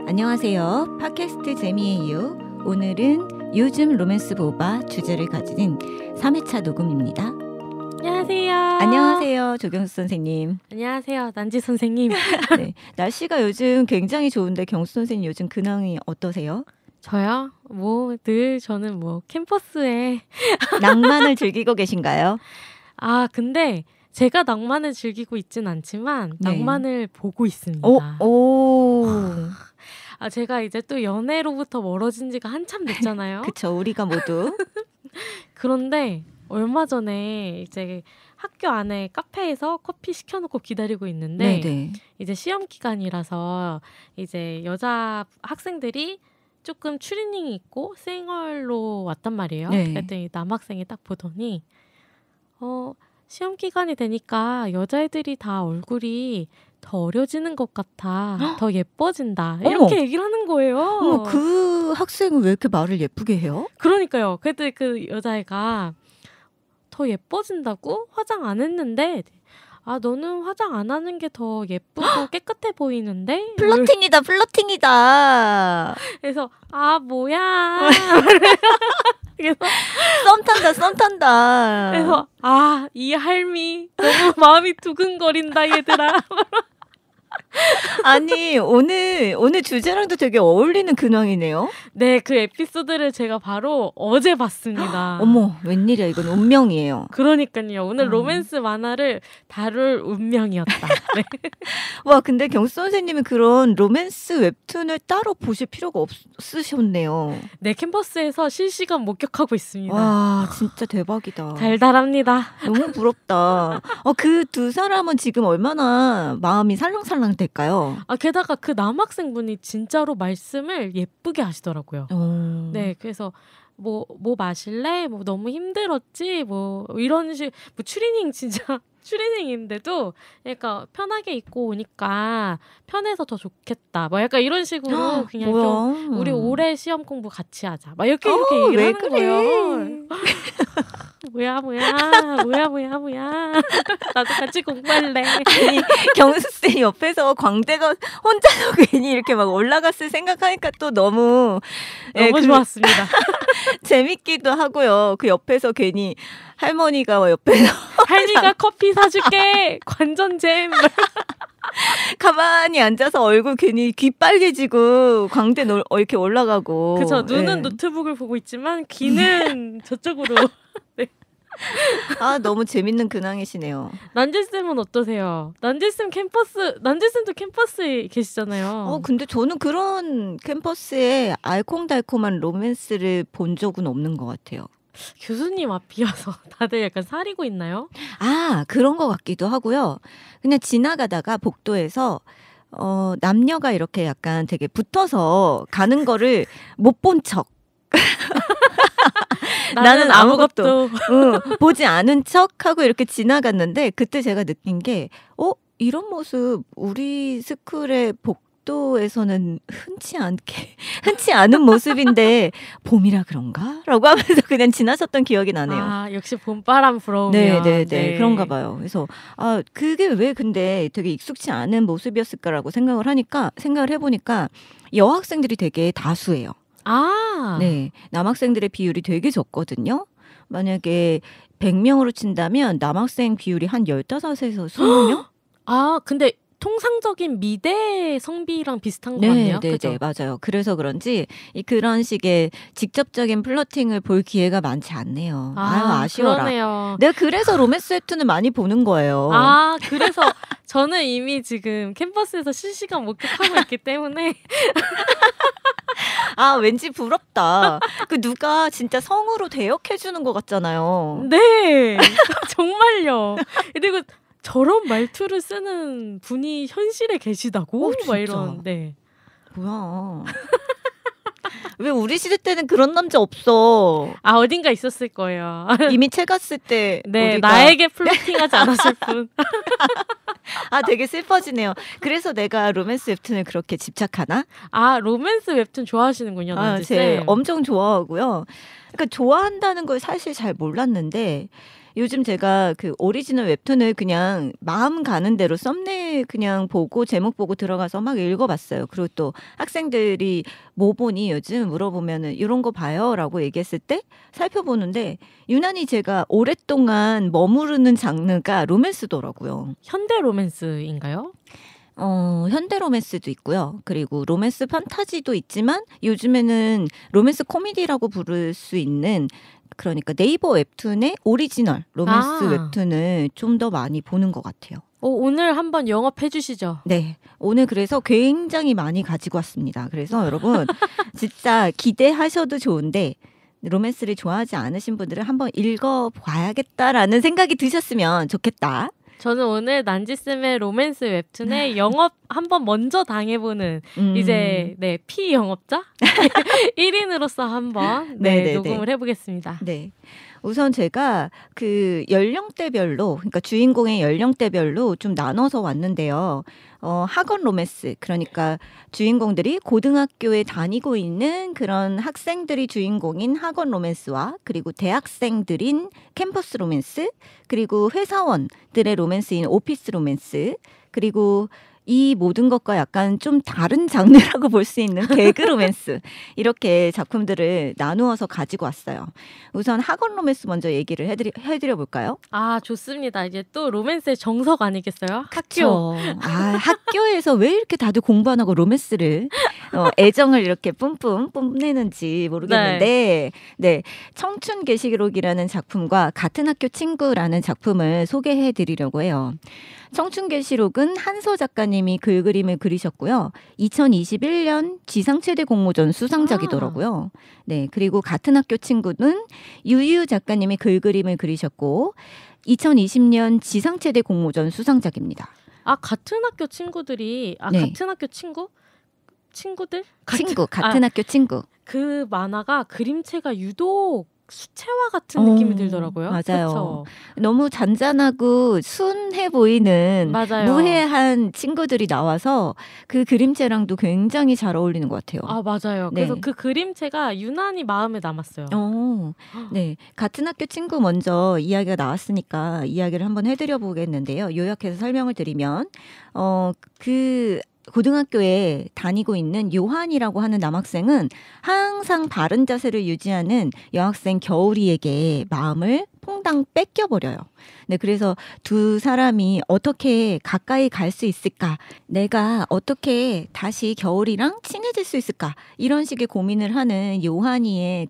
안녕하세요. 팟캐스트 재미의 이유. 오늘은 요즘 로맨스 보바 주제를 가진 3회차 녹음입니다. 안녕하세요. 안녕하세요. 조경수 선생님. 안녕하세요. 난지 선생님. 네, 날씨가 요즘 굉장히 좋은데 경수 선생님 요즘 근황이 어떠세요? 저요? 늘 저는 캠퍼스에 낭만을 즐기고 계신가요? 근데 제가 낭만을 즐기고 있진 않지만 네. 낭만을 보고 있습니다. 오. 제가 이제 또 연애로부터 멀어진 지가 한참 됐잖아요. 그쵸, 우리가 모두. 그런데 얼마 전에 이제 학교 안에 카페에서 커피 시켜놓고 기다리고 있는데 네네. 이제 시험 기간이라서 이제 여자 학생들이 조금 추리닝이 있고 생얼로 왔단 말이에요. 네. 그랬더니 남학생이 딱 보더니 시험 기간이 되니까 여자애들이 다 얼굴이 더 어려지는 것 같아. 더 예뻐진다. 이렇게 어머. 얘기를 하는 거예요. 어머, 그 학생은 왜 이렇게 말을 예쁘게 해요? 그러니까요. 그때 그 여자애가 더 예뻐진다고? 화장 안 했는데 너는 화장 안 하는 게 더 예쁘고 깨끗해 보이는데? 플러팅이다, 플러팅이다. 그래서 뭐야. 그래서 썸 탄다. 그래서 이 할미 너무 마음이 두근거린다 얘들아. 아니, 오늘 주제랑도 되게 어울리는 근황이네요. 네, 그 에피소드를 제가 바로 어제 봤습니다. 어머, 웬일이야. 이건 운명이에요. 그러니까요. 오늘 로맨스 만화를 다룰 운명이었다. 네. 와, 근데 경수 선생님은 그런 로맨스 웹툰을 따로 보실 필요가 없으셨네요. 네, 캠퍼스에서 실시간 목격하고 있습니다. 와, 진짜 대박이다. 달달합니다. 너무 부럽다. 그 두 사람은 지금 얼마나 마음이 살랑살랑 될까요? 게다가 그 남학생분이 진짜로 말씀을 예쁘게 하시더라고요. 네, 그래서 뭐 마실래? 너무 힘들었지? 이런 추리닝 진짜 추리닝인데도 그러니까 편하게 입고 오니까 편해서 더 좋겠다. 약간 이런 식으로 그냥 뭐야? 좀 우리 올해 시험 공부 같이 하자. 이렇게 얘기를 왜 하는 그래? 거예요. 뭐야. 나도 같이 공부할래. 아니, 경수 쌤 옆에서 광대가 혼자서 괜히 이렇게 막 올라갔을 생각하니까 또 너무 좋았습니다. 재밌기도 하고요. 그 옆에서 괜히 할머니가 옆에서 할미가 커피 사줄게. 관전잼. 가만히 앉아서 얼굴 괜히 귀 빨개지고 광대 이렇게 올라가고. 그쵸. 눈은 네. 노트북을 보고 있지만 귀는 저쪽으로. 네. 너무 재밌는 근황이시네요. 난지쌤은 어떠세요? 난지쌤도 캠퍼스에 계시잖아요. 근데 저는 그런 캠퍼스에 알콩달콩한 로맨스를 본 적은 없는 것 같아요. 교수님 앞이어서 다들 약간 사리고 있나요? 그런 것 같기도 하고요. 그냥 지나가다가 복도에서 남녀가 이렇게 약간 되게 붙어서 가는 거를 못 본 척. 나는 아무것도 보지 않은 척하고 이렇게 지나갔는데 그때 제가 느낀 게 이런 모습 우리 스쿨의 복도에서는 흔치 않은 모습인데 봄이라 그런가? 라고 하면서 그냥 지나쳤던 기억이 나네요. 역시 봄바람 불어오면. 네. 그런가 봐요. 그래서 그게 왜 근데 되게 익숙치 않은 모습이었을까라고 생각을 해보니까 여학생들이 되게 다수예요. 네, 남학생들의 비율이 되게 적거든요. 만약에 100명으로 친다면 남학생 비율이 한 15에서 20명? 근데 통상적인 미대 성비랑 비슷한 것 같네요. 네, 그죠? 맞아요. 그래서 그런지 그런 식의 직접적인 플러팅을 볼 기회가 많지 않네요. 아쉬워라. 그러네요. 내가 그래서 로맨스 웹툰을 많이 보는 거예요. 그래서 저는 이미 지금 캠퍼스에서 실시간 목격하고 있기 때문에 왠지 부럽다. 누가 진짜 성으로 대역해주는 것 같잖아요. 네. 정말요. 그리고 저런 말투를 쓰는 분이 현실에 계시다고? 진짜? 이런. 네. 뭐야. 왜 우리 시대 때는 그런 남자 없어. 어딘가 있었을 거예요. 이미 책 갔을 때. 네, 나에게 플로팅하지 않았을 뿐. 되게 슬퍼지네요. 그래서 내가 로맨스 웹툰을 그렇게 집착하나? 로맨스 웹툰 좋아하시는군요, 난지쌤. 엄청 좋아하고요. 그러니까 좋아한다는 걸 사실 잘 몰랐는데 요즘 제가 그 오리지널 웹툰을 그냥 마음 가는 대로 썸네일 그냥 보고 제목 보고 들어가서 막 읽어봤어요. 그리고 또 학생들이 뭐 보니 요즘 물어보면은 이런 거 봐요라고 얘기했을 때 살펴보는데 유난히 제가 오랫동안 머무르는 장르가 로맨스더라고요. 현대 로맨스인가요? 현대 로맨스도 있고요. 그리고 로맨스 판타지도 있지만 요즘에는 로맨스 코미디라고 부를 수 있는 그러니까 네이버 웹툰의 오리지널 로맨스 웹툰을 좀 더 많이 보는 것 같아요. 오늘 한번 영업해 주시죠. 네. 오늘 그래서 굉장히 많이 가지고 왔습니다. 그래서 여러분 진짜 기대하셔도 좋은데 로맨스를 좋아하지 않으신 분들은 한번 읽어봐야겠다라는 생각이 드셨으면 좋겠다. 저는 오늘 난지쌤의 로맨스 웹툰에 영업 한번 먼저 당해보는 이제 피영업자 1인으로서 한번 녹음을 해보겠습니다. 네. 우선 제가 그 연령대별로 그러니까 주인공의 연령대별로 좀 나눠서 왔는데요. 학원 로맨스 그러니까 주인공들이 고등학교에 다니고 있는 그런 학생들이 주인공인 학원 로맨스와 그리고 대학생들인 캠퍼스 로맨스 그리고 회사원들의 로맨스인 오피스 로맨스 그리고 이 모든 것과 약간 좀 다른 장르라고 볼 수 있는 개그 로맨스 이렇게 작품들을 나누어서 가지고 왔어요. 우선 학원 로맨스 먼저 얘기를 해드려 볼까요? 아 좋습니다. 이제 또 로맨스의 정석 아니겠어요? 학교. 학교에서 왜 이렇게 다들 공부 안 하고 로맨스를 애정을 이렇게 뿜뿜 뽐내는지 모르겠는데 네 청춘 계시록이라는 작품과 같은 학교 친구라는 작품을 소개해드리려고 해요. 청춘계시록은 한서 작가님이 글그림을 그리셨고요. 2021년 지상최대 공모전 수상작이더라고요. 네, 그리고 같은 학교 친구는 유유 작가님이 글그림을 그리셨고 2020년 지상최대 공모전 수상작입니다. 같은 학교 친구들이 같은 학교 친구들? 같은 학교 친구. 그 만화가 그림체가 유독 수채화 같은 느낌이 들더라고요. 맞아요. 그쵸? 너무 잔잔하고 순해 보이는 무해한 친구들이 나와서 그 그림체랑도 굉장히 잘 어울리는 것 같아요. 맞아요. 그래서 그 그림체가 유난히 마음에 남았어요. 네, 같은 학교 친구 먼저 이야기가 나왔으니까 이야기를 한번 해드려 보겠는데요. 요약해서 설명을 드리면 그 고등학교에 다니고 있는 요한이라고 하는 남학생은 항상 바른 자세를 유지하는 여학생 겨울이에게 마음을 퐁당 뺏겨버려요. 네, 그래서 두 사람이 어떻게 가까이 갈 수 있을까? 내가 어떻게 다시 겨울이랑 친해질 수 있을까? 이런 식의 고민을 하는 요한이의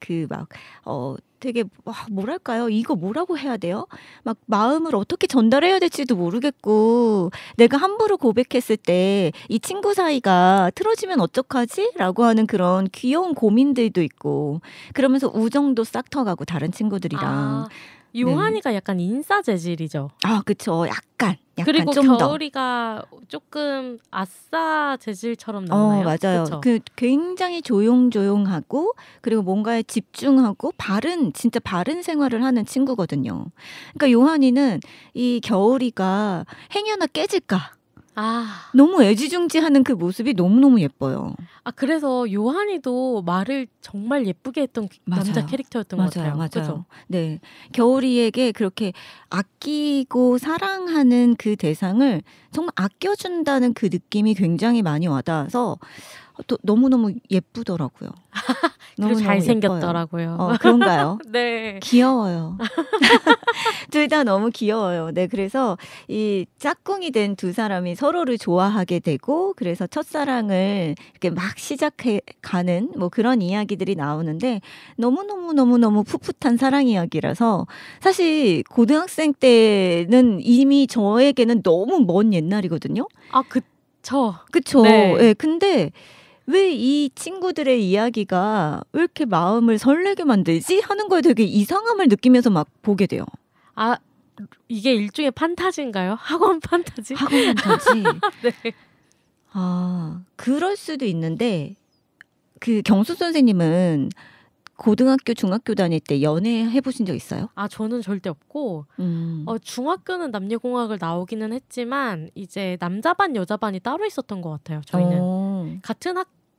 되게 뭐랄까요? 이거 뭐라고 해야 돼요? 막 마음을 어떻게 전달해야 될지도 모르겠고 내가 함부로 고백했을 때 이 친구 사이가 틀어지면 어떡하지? 라고 하는 그런 귀여운 고민들도 있고 그러면서 우정도 싹 터가고 다른 친구들이랑 요한이가 약간 인싸 재질이죠. 그쵸. 약간 그리고 좀 겨울이가 조금 아싸 재질처럼 나오나요? 맞아요. 그 굉장히 조용조용하고 그리고 뭔가에 집중하고 진짜 바른 생활을 하는 친구거든요. 그러니까 요한이는 이 겨울이가 행여나 깨질까? 너무 애지중지하는 그 모습이 너무너무 예뻐요. 그래서 요한이도 말을 정말 예쁘게 했던 남자 캐릭터였던 것 같아요. 맞아요. 그죠? 네, 겨울이에게 그렇게 아끼고 사랑하는 그 대상을 정말 아껴준다는 그 느낌이 굉장히 많이 와닿아서 또 너무너무 예쁘더라고요. 그리고 잘생겼더라고요. 그런가요? 네. 귀여워요. 둘 다 너무 귀여워요. 네, 그래서 이 짝꿍이 된 두 사람이 서로를 좋아하게 되고 그래서 첫사랑을 이렇게 막 시작해가는 그런 이야기들이 나오는데 너무너무 풋풋한 사랑 이야기라서 사실 고등학생 때는 이미 저에게는 너무 먼 옛날이거든요. 그쵸. 네, 근데 왜 이 친구들의 이야기가 왜 이렇게 마음을 설레게 만들지? 하는 거에 되게 이상함을 느끼면서 막 보게 돼요. 이게 일종의 판타지인가요? 학원 판타지? 학원 판타지? 네. 그럴 수도 있는데 그 경수 선생님은 고등학교, 중학교 다닐 때 연애 해보신 적 있어요? 저는 절대 없고 중학교는 남녀공학을 나오기는 했지만 이제 남자반, 여자반이 따로 있었던 것 같아요. 저희는 같은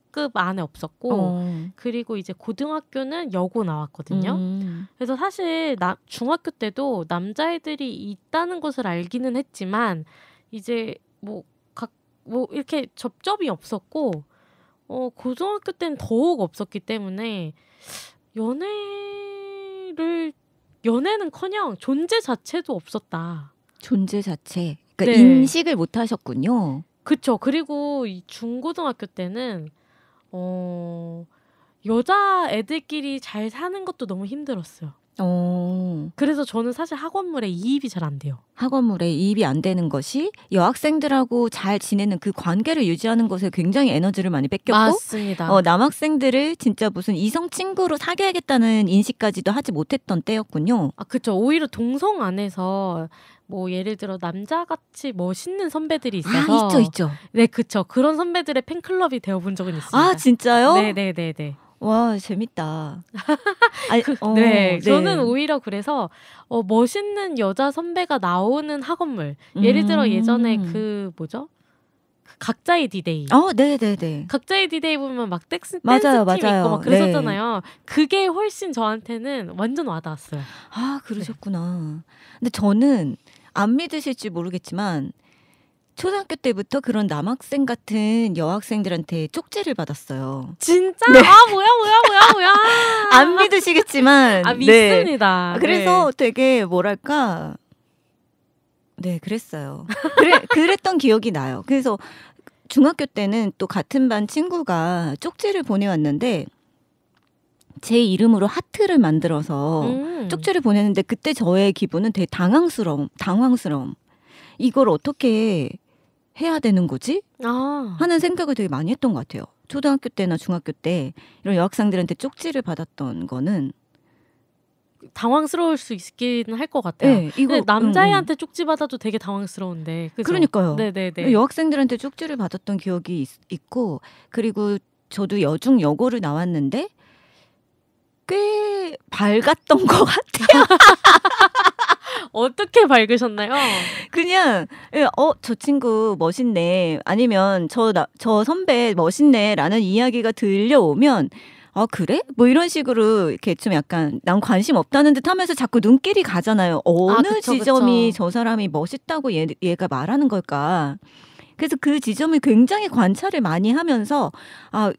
중학급 안에 없었고 그리고 이제 고등학교는 여고 나왔거든요. 그래서 사실 중학교 때도 남자애들이 있다는 것을 알기는 했지만 이제 뭐 이렇게 접점이 없었고 고등학교 때는 더욱 없었기 때문에 연애는커녕 존재 자체도 없었다. 존재 자체. 그러니까 네. 인식을 못 하셨군요. 그쵸. 그리고 이 중고등학교 때는 여자 애들끼리 잘 사는 것도 너무 힘들었어요. 그래서 저는 사실 학원물에 이입이 잘 안 돼요. 학원물에 이입이 안 되는 것이 여학생들하고 잘 지내는 그 관계를 유지하는 것에 굉장히 에너지를 많이 뺏겼고 맞습니다. 남학생들을 진짜 무슨 이성 친구로 사귀어야겠다는 인식까지도 하지 못했던 때였군요. 그렇죠. 오히려 동성 안에서 뭐 예를 들어 남자같이 멋있는 선배들이 있어서 있죠. 네, 그렇죠. 그런 선배들의 팬클럽이 되어본 적은 있습니다. 진짜요? 네네네네. 와, 재밌다. 네, 저는 오히려 그래서 멋있는 여자 선배가 나오는 학원물. 예를 들어 예전에 각자의 디데이. 네네네. 각자의 디데이 보면 막 댄스 팀 맞아요. 있고 막 그랬었잖아요. 네. 그게 훨씬 저한테는 완전 와닿았어요. 그러셨구나. 근데 저는 안 믿으실지 모르겠지만 초등학교 때부터 그런 남학생 같은 여학생들한테 쪽지를 받았어요. 진짜? 네. 뭐야. 안 믿으시겠지만. 믿습니다. 네. 그래서 되게 뭐랄까. 네, 그랬어요. 그랬던 기억이 나요. 그래서 중학교 때는 또 같은 반 친구가 쪽지를 보내왔는데 제 이름으로 하트를 만들어서 쪽지를 보냈는데 그때 저의 기분은 되게 당황스러움. 이걸 어떻게 해야 되는 거지? 하는 생각을 되게 많이 했던 것 같아요. 초등학교 때나 중학교 때 이런 여학생들한테 쪽지를 받았던 거는 당황스러울 수 있기는 할 것 같아요. 네, 근데 남자애한테 쪽지 받아도 되게 당황스러운데. 그죠? 그러니까요. 네네네. 여학생들한테 쪽지를 받았던 기억이 있고 그리고 저도 여고를 나왔는데 꽤 밝았던 것 같아요. 어떻게 밝으셨나요? 그냥 저 친구 멋있네 아니면 저 선배 멋있네라는 이야기가 들려오면 그래? 뭐 이런 식으로 이렇게 좀 약간 난 관심 없다는 듯 하면서 자꾸 눈길이 가잖아요. 어느 지점이 저 사람이 멋있다고 얘가 말하는 걸까? 그래서 그 지점을 굉장히 관찰을 많이 하면서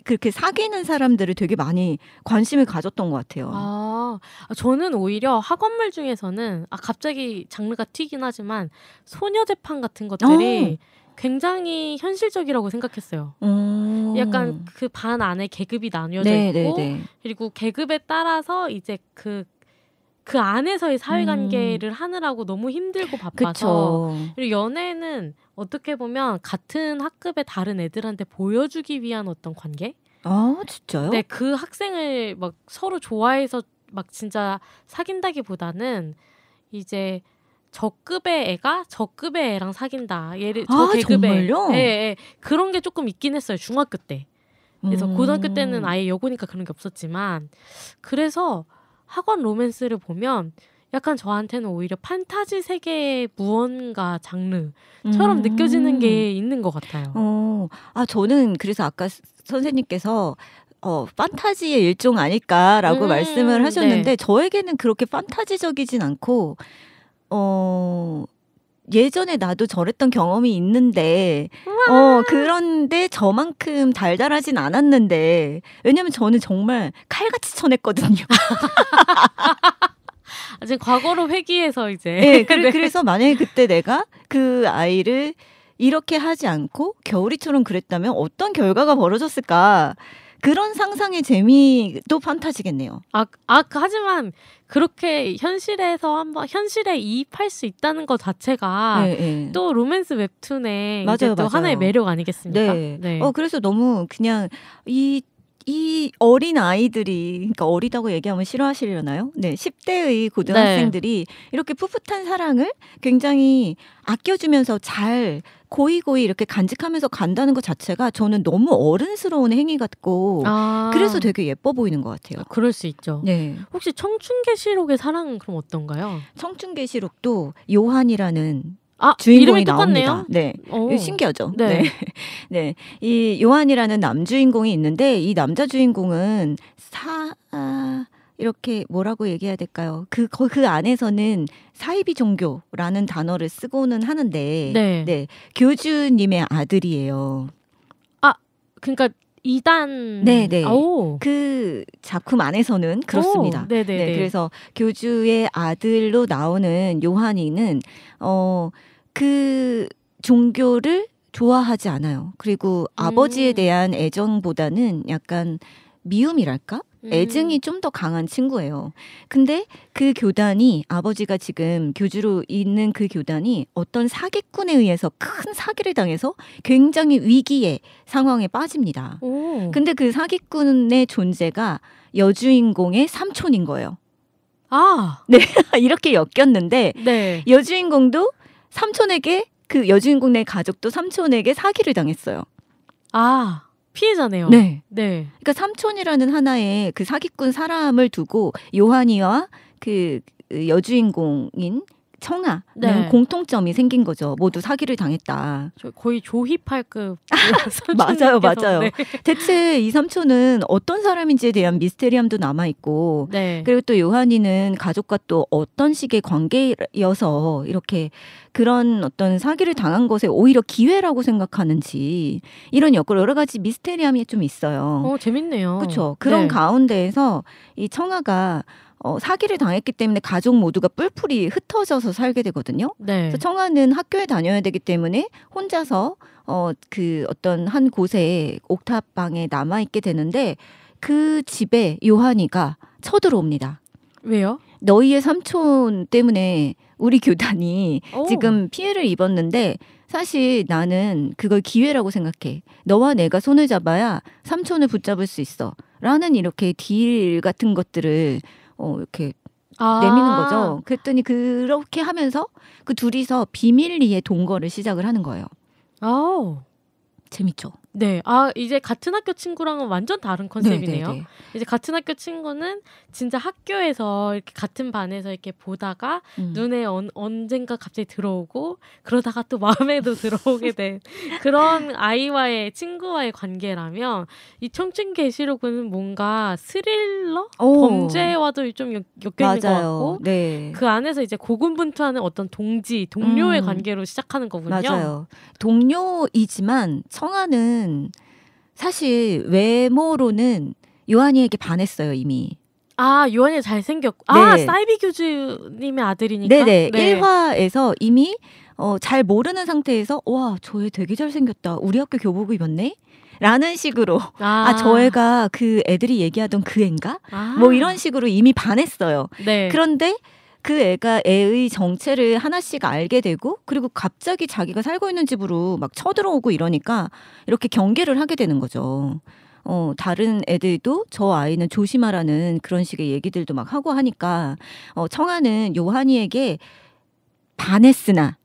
그렇게 사귀는 사람들을 되게 많이 관심을 가졌던 것 같아요. 저는 오히려 학원물 중에서는 갑자기 장르가 튀긴 하지만 소녀재판 같은 것들이 굉장히 현실적이라고 생각했어요. 약간 그 반 안에 계급이 나뉘어져 있고 그리고 계급에 따라서 이제 그 안에서의 사회관계를 하느라고 너무 힘들고 바빠서 그리고 연애는 어떻게 보면 같은 학급의 다른 애들한테 보여주기 위한 어떤 관계? 진짜요? 네, 그 학생을 막 서로 좋아해서 막 진짜 사귄다기보다는 이제 저급의 애가 저급의 애랑 사귄다. 저 계급의 정말요? 네, 그런 게 조금 있긴 했어요. 중학교 때. 그래서 고등학교 때는 아예 여고니까 그런 게 없었지만 그래서 학원 로맨스를 보면 약간 저한테는 오히려 판타지 세계의 무언가 장르처럼 느껴지는 게 있는 것 같아요. 저는 그래서 아까 선생님께서 판타지의 일종 아닐까라고 말씀을 하셨는데 저에게는 그렇게 판타지적이진 않고 예전에 나도 저랬던 경험이 있는데 그런데 저만큼 달달하진 않았는데 왜냐면 저는 정말 칼같이 쳐냈거든요. 지금 과거로 회귀해서 이제. 네, 그래서 만약에 그때 내가 그 아이를 이렇게 하지 않고 겨울이처럼 그랬다면 어떤 결과가 벌어졌을까? 그런 상상의 재미도 판타지겠네요. 하지만 그렇게 현실에 이입할 수 있다는 것 자체가 또 로맨스 웹툰의 이제 또 하나의 매력 아니겠습니까? 네. 그래서 너무 그냥 이 어린 아이들이, 그러니까 어리다고 얘기하면 싫어하시려나요? 네, 10대의 고등학생들이 이렇게 풋풋한 사랑을 굉장히 아껴주면서 잘 고이고이 이렇게 간직하면서 간다는 것 자체가 저는 너무 어른스러운 행위 같고 그래서 되게 예뻐 보이는 것 같아요. 그럴 수 있죠. 네. 혹시 청춘계시록의 사랑은 그럼 어떤가요? 청춘계시록도 요한이라는 주인공이 나옵니다. 네, 신기하죠. 네. 네, 이 요한이라는 남주인공이 있는데 이 남자 주인공은 이렇게 뭐라고 얘기해야 될까요? 그 안에서는 사이비 종교라는 단어를 쓰고는 하는데, 네, 교주님의 아들이에요. 그러니까 이단. 네네. 그 작품 안에서는 그렇습니다. 네, 그래서 교주의 아들로 나오는 요한이는 그 종교를 좋아하지 않아요. 그리고 아버지에 대한 애정보다는 약간 미움이랄까? 애증이 좀 더 강한 친구예요. 근데 그 교단이, 아버지가 지금 교주로 있는 그 교단이 어떤 사기꾼에 의해서 큰 사기를 당해서 굉장히 위기의 상황에 빠집니다. 근데 그 사기꾼의 존재가 여주인공의 삼촌인 거예요. 네, 이렇게 엮였는데, 네. 여주인공도 삼촌에게, 그 여주인공의 가족도 삼촌에게 사기를 당했어요. 피해자네요. 네. 그러니까 삼촌이라는 하나의 그 사기꾼 사람을 두고 요한이와 그 여주인공인 청아는 공통점이 생긴 거죠. 모두 사기를 당했다. 거의 조희팔급. 맞아요. 네. 대체 이 삼촌은 어떤 사람인지에 대한 미스테리함도 남아있고, 그리고 또 요한이는 가족과 또 어떤 식의 관계여서 이렇게 그런 어떤 사기를 당한 것에 오히려 기회라고 생각하는지, 이런 여러 가지 미스테리함이 좀 있어요. 재밌네요. 그렇죠. 그런 가운데에서 이 청아가 사기를 당했기 때문에 가족 모두가 뿔뿔이 흩어져서 살게 되거든요. 그래서 청아는 학교에 다녀야 되기 때문에 혼자서 그 어떤 한 곳에 옥탑방에 남아있게 되는데, 그 집에 요한이가 쳐들어옵니다. 왜요? 너희의 삼촌 때문에 우리 교단이 지금 피해를 입었는데 사실 나는 그걸 기회라고 생각해. 너와 내가 손을 잡아야 삼촌을 붙잡을 수 있어. 라는 이렇게 딜 같은 것들을 이렇게 내미는 거죠. 그랬더니 그렇게 하면서 그 둘이서 비밀리에 동거를 시작을 하는 거예요. 재밌죠? 네. 이제 같은 학교 친구랑은 완전 다른 컨셉이네요. 이제 같은 학교 친구는 진짜 학교에서 이렇게 같은 반에서 이렇게 보다가 눈에 언젠가 갑자기 들어오고, 그러다가 또 마음에도 들어오게 된 그런 친구와의 관계라면, 이 청춘계시록은 뭔가 스릴러? 범죄와도 좀 엮여 있는 것 같고, 그 안에서 이제 고군분투하는 어떤 동료의 관계로 시작하는 거군요. 맞아요. 동료이지만 청아는 사실 외모로는 요한이에게 반했어요, 이미. 요한이 잘생겼고. 사이비 교주님의 아들이니까. 네네. 1화에서 이미 잘 모르는 상태에서 와, 저 애 되게 잘생겼다. 우리 학교 교복 입었네? 라는 식으로 저 애가 그 애들이 얘기하던 그 애인가? 뭐 이런 식으로 이미 반했어요. 그런데 그 애의 정체를 하나씩 알게 되고, 그리고 갑자기 자기가 살고 있는 집으로 막 쳐들어오고 이러니까 이렇게 경계를 하게 되는 거죠. 다른 애들도 저 아이는 조심하라는 그런 식의 얘기들도 막 하고 하니까 청아는 요한이에게 반했으나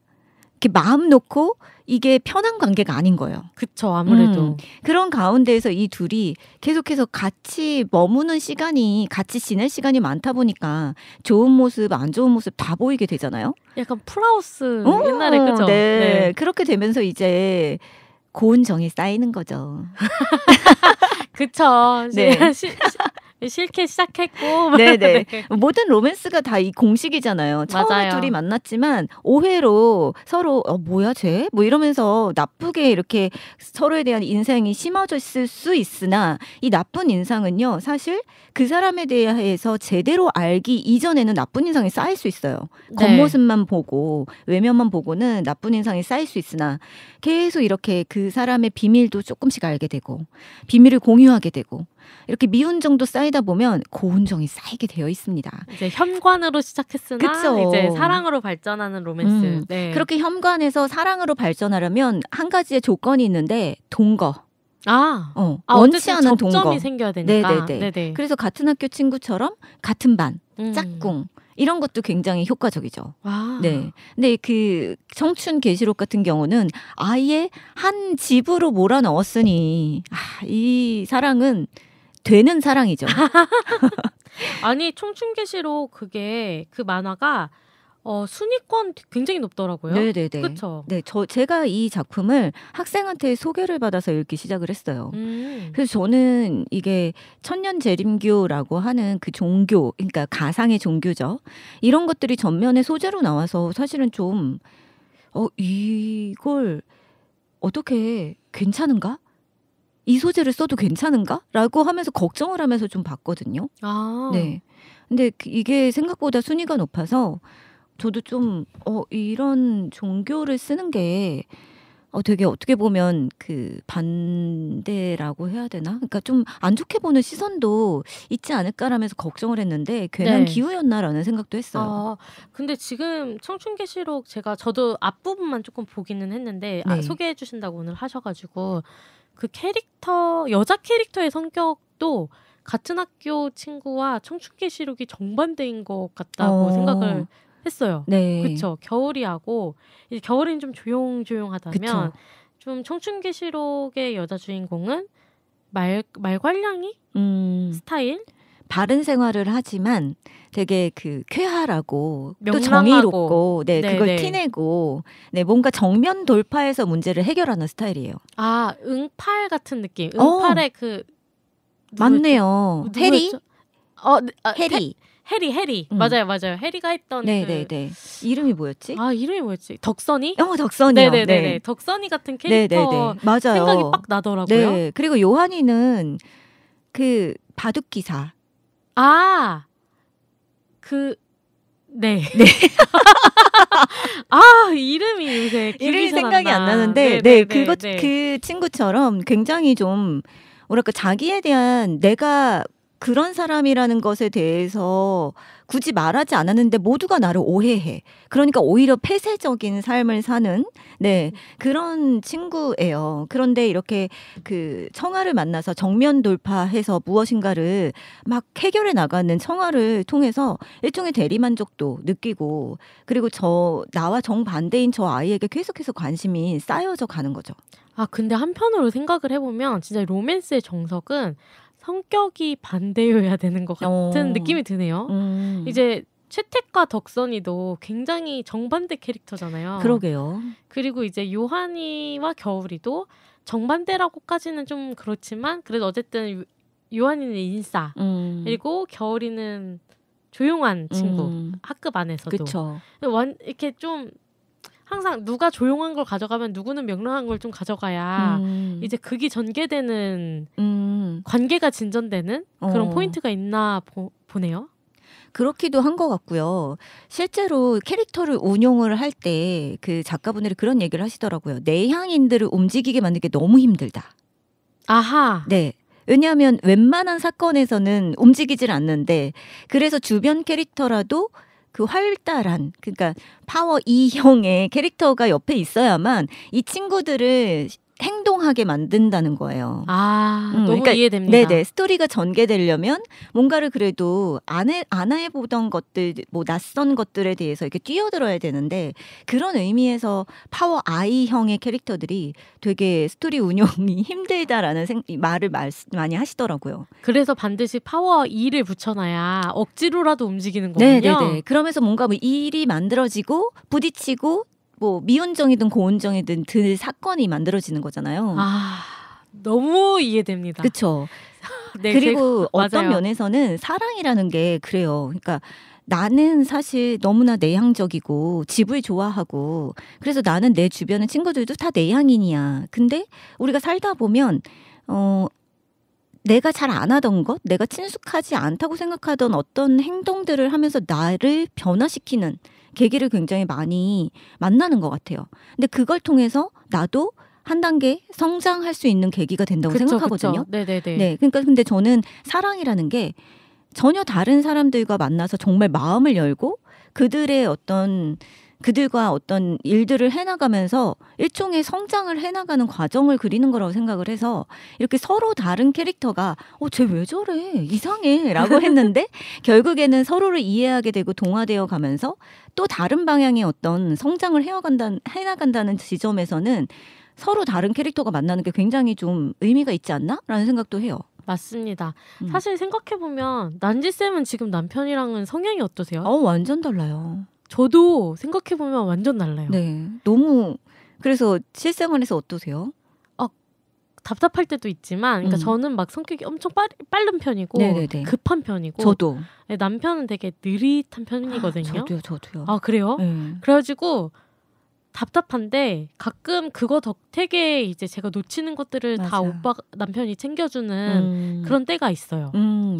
이렇게 마음 놓고 이게 편한 관계가 아닌 거예요. 그쵸, 아무래도. 그런 가운데에서 이 둘이 계속해서 같이 머무는 시간이, 같이 지낼 시간이 많다 보니까 좋은 모습, 안 좋은 모습 다 보이게 되잖아요. 약간 풀하우스 옛날에, 그죠? 네. 그렇게 되면서 이제 고운 정이 쌓이는 거죠. 그쵸. 네. 싫게 시작했고. 네네. 모든 로맨스가 다 이 공식이잖아요. 처음에 맞아요. 둘이 만났지만 오해로 서로 뭐야 쟤? 뭐 이러면서 나쁘게 이렇게 서로에 대한 인상이 심어졌을 수 있으나, 이 나쁜 인상은요, 사실 그 사람에 대해서 제대로 알기 이전에는 나쁜 인상이 쌓일 수 있어요. 겉모습만 보고 외면만 보고는 나쁜 인상이 쌓일 수 있으나, 계속 이렇게 그 사람의 비밀도 조금씩 알게 되고 비밀을 공유하게 되고 이렇게 미운 정도 쌓이다 보면 고운 정이 쌓이게 되어 있습니다. 이제 현관으로 시작했으나 그쵸. 이제 사랑으로 발전하는 로맨스. 그렇게 현관에서 사랑으로 발전하려면 한 가지의 조건이 있는데 동거. 원치 않은 동거. 접점이 생겨야 되니까. 네네. 그래서 같은 학교 친구처럼 같은 반, 짝꿍. 이런 것도 굉장히 효과적이죠. 네. 근데 그 청춘 계시록 같은 경우는 아예 한 집으로 몰아넣었으니 이 사랑은 되는 사랑이죠. 아니, 청춘계시록 그 만화가 순위권 굉장히 높더라고요. 네네네. 그렇죠. 네, 제가 이 작품을 학생한테 소개를 받아서 읽기 시작을 했어요. 그래서 저는 이게 천년재림교라고 하는 그 종교, 그러니까 가상의 종교죠. 이런 것들이 전면에 소재로 나와서 사실은 좀 이걸 어떻게 괜찮은가? 이 소재를 써도 괜찮은가? 라고 하면서 걱정을 하면서 좀 봤거든요. 네. 근데 이게 생각보다 순위가 높아서 저도 좀 이런 종교를 쓰는 게 되게 어떻게 보면 그 반대라고 해야 되나? 그러니까 좀 안 좋게 보는 시선도 있지 않을까라면서 걱정을 했는데 괜한 기우였나라는 생각도 했어요. 근데 지금 청춘계시록 저도 앞부분만 조금 보기는 했는데 소개해 주신다고 오늘 하셔가지고 그 여자 캐릭터의 성격도 같은 학교 친구와 청춘계시록이 정반대인 것 같다고 생각을 했어요. 네. 그렇죠. 겨울이하고 이제 겨울은 좀 조용조용하다면 그쵸. 좀 청춘계시록의 여자 주인공은 말괄량이 스타일? 바른 생활을 하지만 되게 그 쾌활하고 명랑하고, 또 정의롭고 그걸 네네. 티내고 뭔가 정면 돌파해서 문제를 해결하는 스타일이에요. 응팔 같은 느낌. 응팔의 맞네요. 해리? 해리. 맞아요. 해리가 했던 네네네. 이름이 뭐였지? 이름이 뭐였지? 덕선이? 덕선이요. 네네네. 덕선이 같은 캐릭터 맞아요. 생각이 빡 나더라고요. 네. 그리고 요한이는 그 바둑기사. 네. 이름이 요새 이름이 생각이 안 나는데 그 친구처럼 굉장히 좀 뭐랄까 자기에 대한 내가 그런 사람이라는 것에 대해서 굳이 말하지 않았는데 모두가 나를 오해해. 그러니까 오히려 폐쇄적인 삶을 사는 그런 친구예요. 그런데 이렇게 그 청아를 만나서 정면 돌파해서 무엇인가를 막 해결해 나가는 청아를 통해서 일종의 대리만족도 느끼고 그리고 나와 정반대인 저 아이에게 계속해서 관심이 쌓여져 가는 거죠. 근데 한편으로 생각을 해보면 진짜 로맨스의 정석은 성격이 반대여야 되는 것 같은 느낌이 드네요. 이제 채택과 덕선이도 굉장히 정반대 캐릭터잖아요. 그러게요. 그리고 이제 요한이와 겨울이도 정반대라고까지는 좀 그렇지만 그래도 어쨌든 요한이는 인싸 그리고 겨울이는 조용한 친구 학급 안에서도. 그쵸. 이렇게 좀 항상 누가 조용한 걸 가져가면 누구는 명랑한 걸 좀 가져가야 이제 극이 전개되는 관계가 진전되는 그런 포인트가 있나 보네요. 그렇기도 한 것 같고요. 실제로 캐릭터를 운용을 할 때 그 작가분들이 그런 얘기를 하시더라고요. 내향인들을 움직이게 만드는 게 너무 힘들다. 네. 왜냐하면 웬만한 사건에서는 움직이질 않는데 그래서 주변 캐릭터라도 그 활달한 그러니까 파워 2형의 캐릭터가 옆에 있어야만 이 친구들을 행동하게 만든다는 거예요. 너무 그러니까, 이해됩니다. 네네. 스토리가 전개되려면 뭔가를 그래도 안 해보던 것들, 낯선 것들에 대해서 이렇게 뛰어들어야 되는데 그런 의미에서 파워 I형의 캐릭터들이 되게 스토리 운영이 힘들다라는 말을 많이 하시더라고요. 그래서 반드시 파워 2를 붙여놔야 억지로라도 움직이는 거군요. 네네네. 그러면서 뭔가 일이 만들어지고 부딪히고 미운정이든 고운정이든 사건이 만들어지는 거잖아요. 너무 이해됩니다. 그렇죠. 네, 그리고 어떤 맞아요. 면에서는 사랑이라는 게 그래요. 그러니까 나는 사실 너무나 내향적이고 집을 좋아하고 그래서 나는 내 주변의 친구들도 다 내향인이야. 근데 우리가 살다 보면 내가 잘 안 하던 것, 내가 친숙하지 않다고 생각하던 어떤 행동들을 하면서 나를 변화시키는 계기를 굉장히 많이 만나는 것 같아요. 근데 그걸 통해서 나도 한 단계 성장할 수 있는 계기가 된다고 생각하거든요. 네네네. 네, 그러니까 근데 저는 사랑이라는 게 전혀 다른 사람들과 만나서 정말 마음을 열고 그들과 어떤 일들을 해나가면서 일종의 성장을 해나가는 과정을 그리는 거라고 생각을 해서 이렇게 서로 다른 캐릭터가 쟤 왜 저래 이상해 라고 했는데 결국에는 서로를 이해하게 되고 동화되어 가면서 또 다른 방향의 어떤 성장을 해나간다는 지점에서는 서로 다른 캐릭터가 만나는 게 굉장히 좀 의미가 있지 않나? 라는 생각도 해요. 맞습니다. 사실 생각해보면 난지쌤은 지금 남편이랑은 성향이 어떠세요? 완전 달라요. 저도 생각해보면 완전 달라요. 네. 너무 그래서 실생활에서 어떠세요? 답답할 때도 있지만 그러니까 저는 막 성격이 엄청 빠른 편이고 네네네. 급한 편이고 저도 남편은 되게 느릿한 편이거든요. 저도요. 아 그래요? 그래가지고 답답한데 가끔 그거 덕택에 이제 제가 놓치는 것들을 맞아. 다 남편이 챙겨주는 그런 때가 있어요.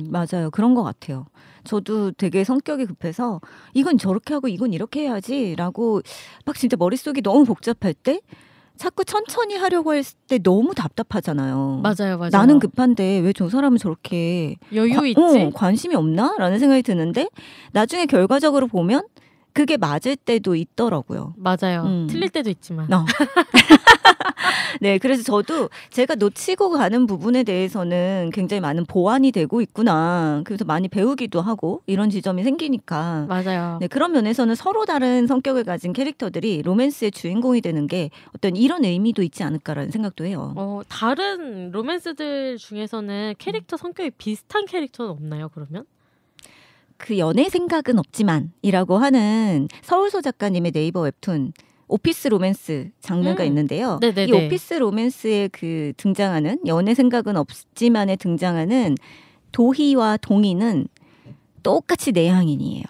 맞아요. 그런 것 같아요. 저도 되게 성격이 급해서 이건 저렇게 하고 이건 이렇게 해야지라고 막 진짜 머릿속이 너무 복잡할 때 자꾸 천천히 하려고 했을 때 너무 답답하잖아요. 맞아요. 나는 급한데 왜 저 사람은 저렇게 여유 있지? 관심이 없나? 라는 생각이 드는데 나중에 결과적으로 보면 그게 맞을 때도 있더라고요. 맞아요. 틀릴 때도 있지만. 네, 그래서 저도 제가 놓치고 가는 부분에 대해서는 굉장히 많은 보완이 되고 있구나. 그래서 많이 배우기도 하고 이런 지점이 생기니까. 맞아요. 네, 그런 면에서는 서로 다른 성격을 가진 캐릭터들이 로맨스의 주인공이 되는 게 어떤 이런 의미도 있지 않을까라는 생각도 해요. 다른 로맨스들 중에서는 캐릭터 성격이 비슷한 캐릭터는 없나요, 그러면? 그 연애 생각은 없지만이라고 하는 서울소 작가님의 네이버 웹툰 오피스 로맨스 장르가 있는데요. 네네네. 이 오피스 로맨스에 그 등장하는 연애 생각은 없지만에 등장하는 도희와 동희는 똑같이 내향인이에요.